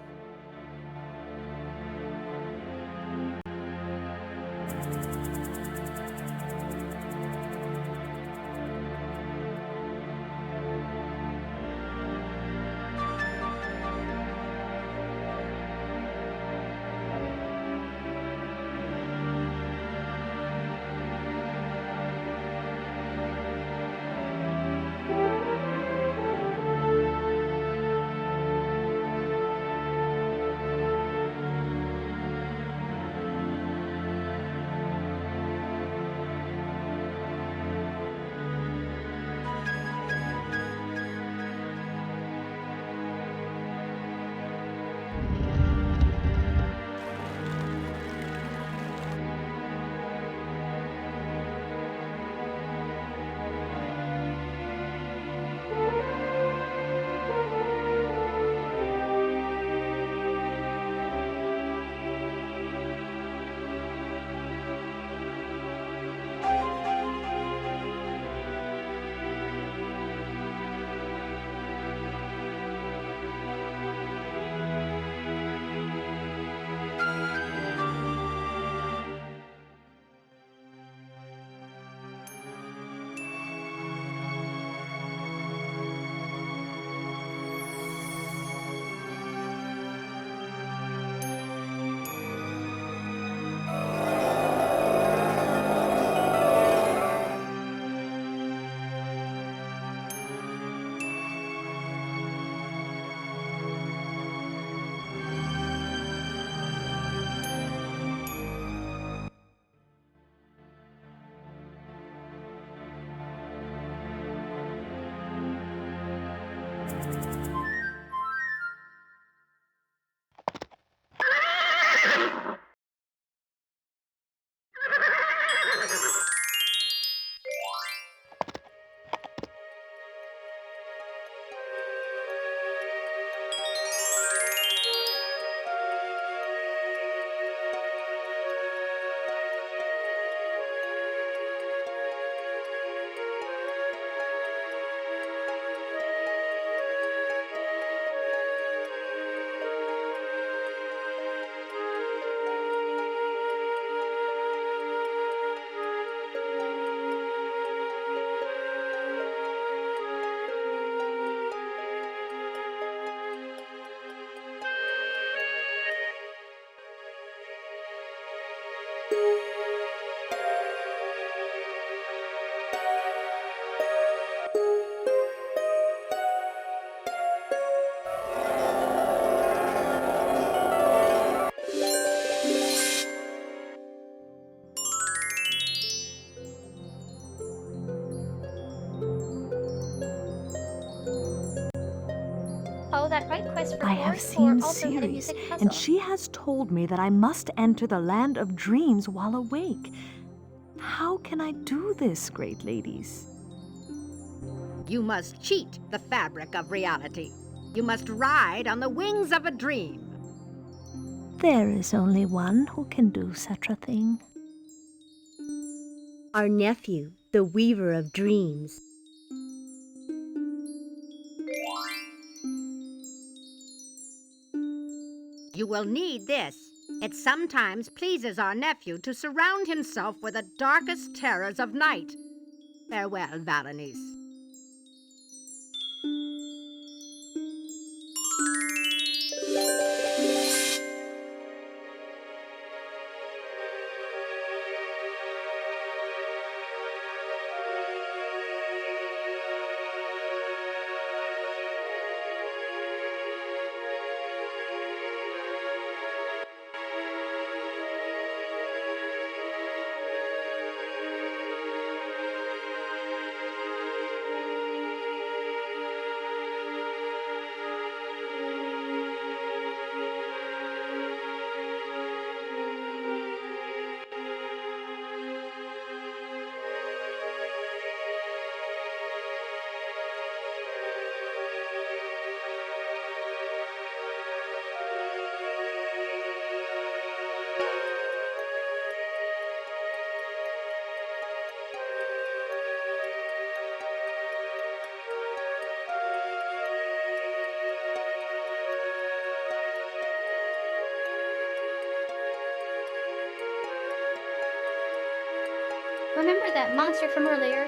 Oh, that right Quest for I have Florence seen or also had a Ceres, music puzzle. and she has told me that I must enter the land of dreams while awake. How can I do this, great ladies? You must cheat the fabric of reality. You must ride on the wings of a dream. There is only one who can do such a thing. Our nephew, the weaver of dreams. You will need this. It sometimes pleases our nephew to surround himself with the darkest terrors of night. Farewell, Valenice. Remember that monster from earlier?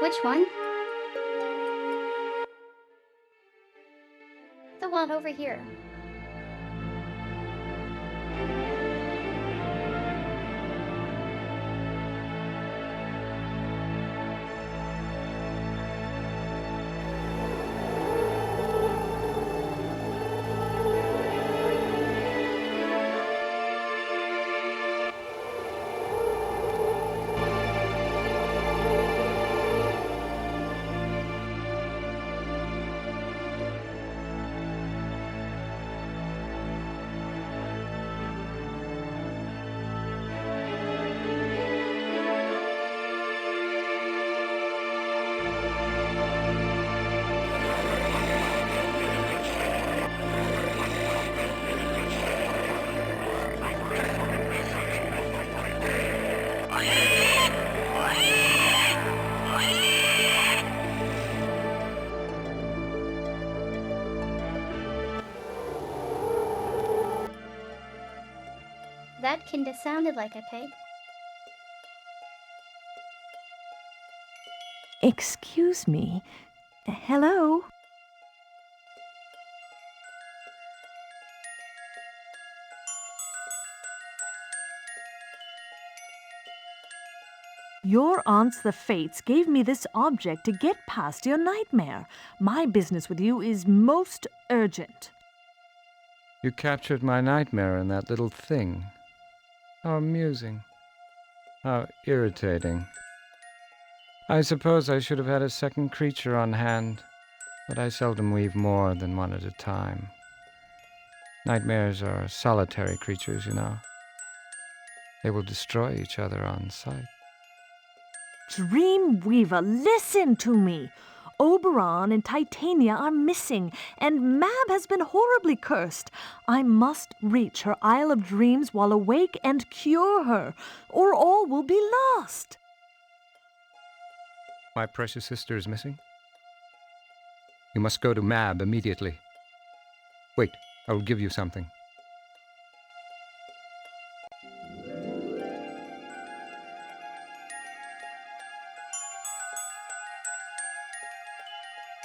Which one? The one over here. That kinda sounded like a pig. Excuse me. Hello? Your aunts the Fates gave me this object to get past your nightmare. My business with you is most urgent. You captured my nightmare in that little thing. How amusing. How irritating. I suppose I should have had a second creature on hand, but I seldom weave more than one at a time. Nightmares are solitary creatures, you know. They will destroy each other on sight. Dreamweaver, listen to me. Oberon and Titania are missing, and Mab has been horribly cursed. I must reach her Isle of Dreams while awake and cure her, or all will be lost. My precious sister is missing? You must go to Mab immediately. Wait, I will give you something.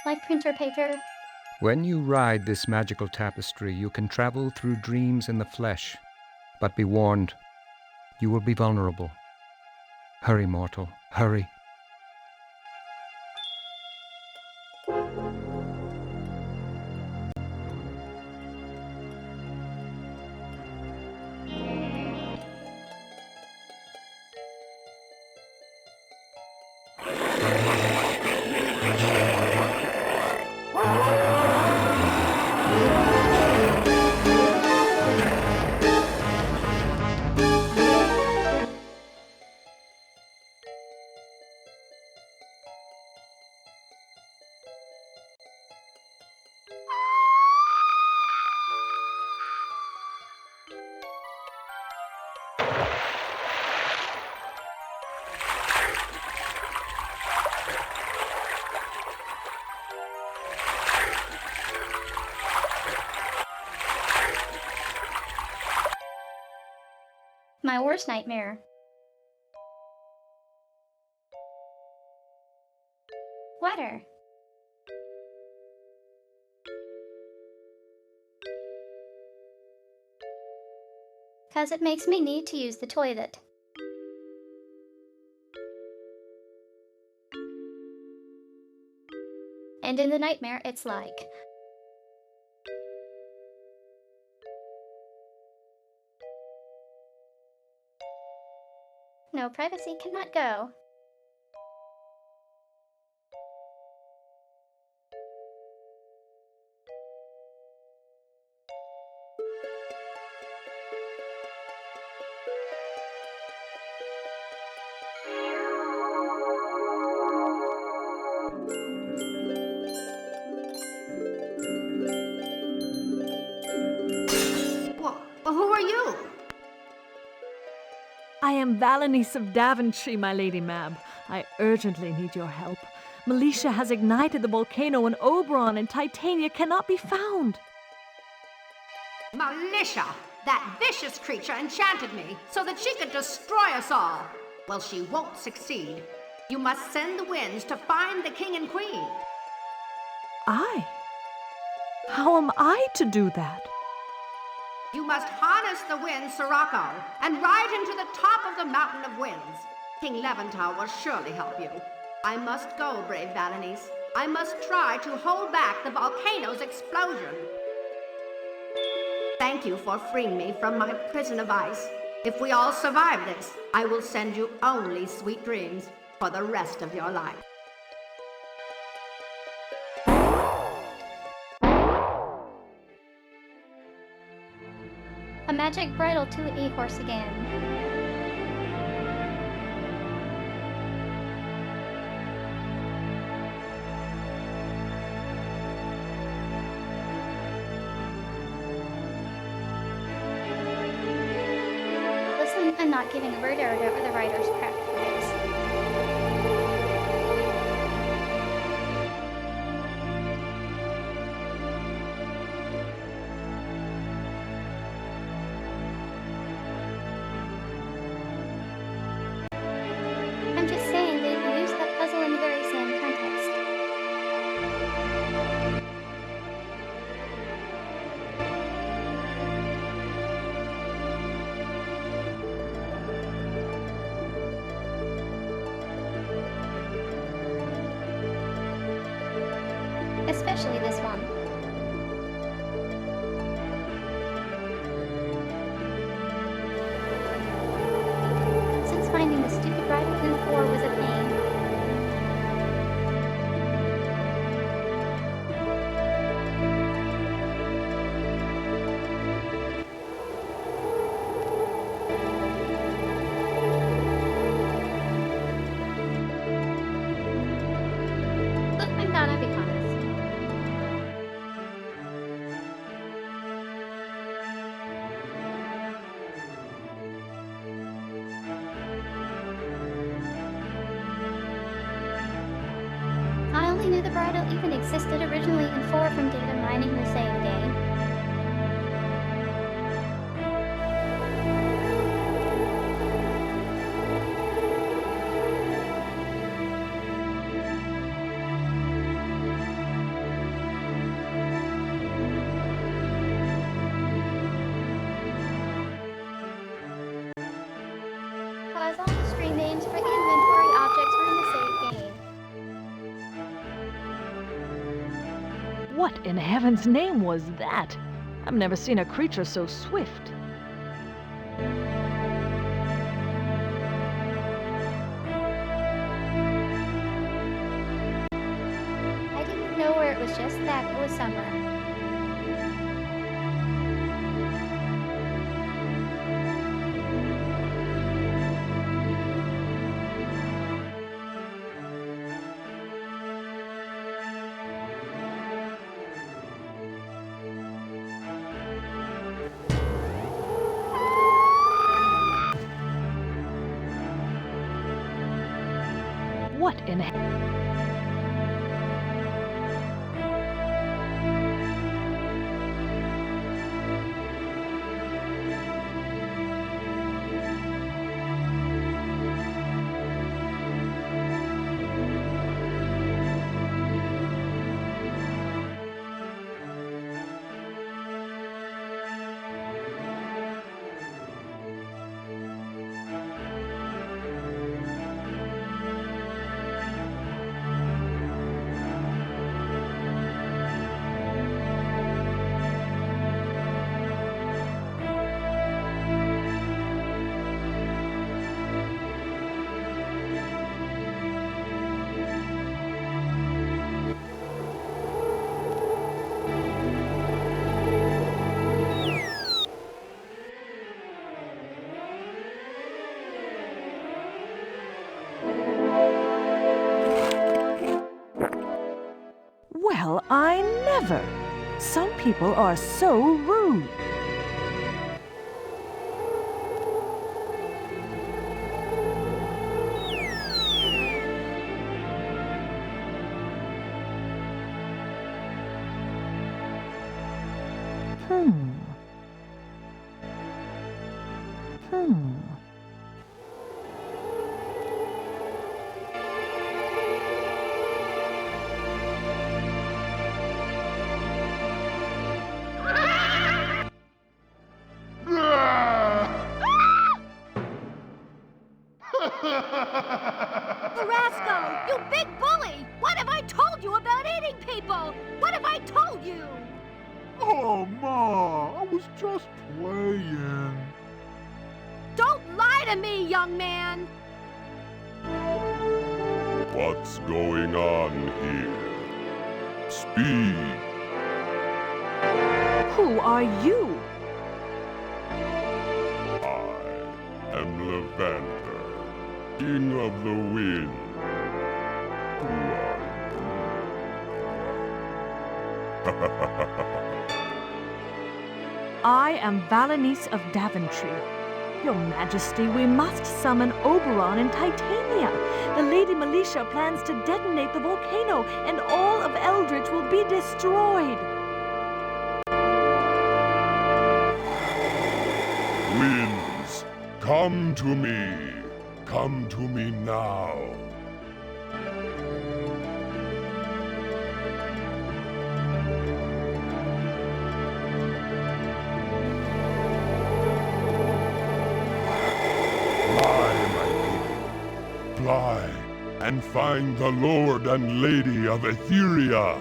Like printer paper. When you ride this magical tapestry, you can travel through dreams in the flesh. But be warned, you will be vulnerable. Hurry, mortal, hurry. My worst nightmare. Water. Cause it makes me need to use the toilet. And in the nightmare, it's like... No privacy cannot go. Who are you? I am Valenice of Daventry, my Lady Mab. I urgently need your help. Militia has ignited the volcano and Oberon and Titania cannot be found. Militia! That vicious creature enchanted me so that she could destroy us all. Well, she won't succeed. You must send the winds to find the king and queen. I? How am I to do that? You must harness the wind, Sirocco, and ride him to the top of the mountain of winds. King Levantar will surely help you. I must go, brave Valanice. I must try to hold back the volcano's explosion. Thank you for freeing me from my prison of ice. If we all survive this, I will send you only sweet dreams for the rest of your life. A magic bridle to a horse again. Listen and not giving Roberta or the writers crap for this. I'm just saying that if you use that puzzle in the very same context. Especially this one. Since finding the stupid bridle in 4 was a pain. Look, I'm not happy on this. I only knew the bridle even existed originally in 4 from data mining the save game. Cause all the stream names for the inventory objects were in the save game. What in heaven's name was that? I've never seen a creature so swift. I didn't know where it was just that it was summer. What in Well, I never. Some people are so rude. awful! What have I told you? Oh, Ma, I was just playing. Don't lie to me, young man! What's going on here? Speak! Who are you? I am Levander, King of the Wind. Who are I am Valenice of Daventry. Your Majesty, we must summon Oberon and Titania. The Lady Militia plans to detonate the volcano, and all of Eldritch will be destroyed. Winds, come to me. Come to me now. Fly and find the Lord and Lady of Etheria.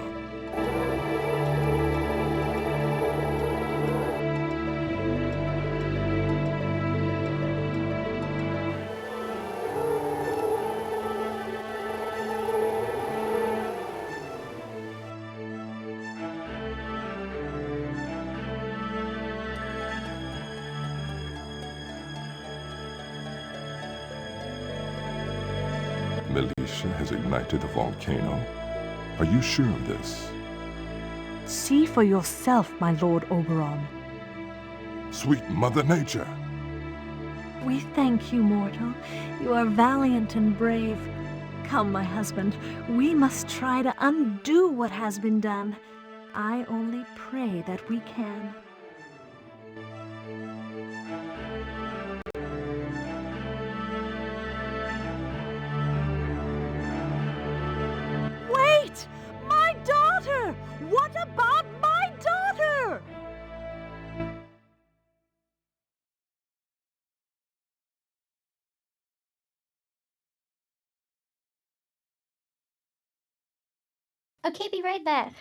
Militia has ignited the volcano. Are you sure of this? See for yourself, my Lord Oberon. Sweet Mother Nature! We thank you, mortal. You are valiant and brave. Come, my husband, we must try to undo what has been done. I only pray that we can. Wait! My daughter! What about my daughter? Okay, be right back.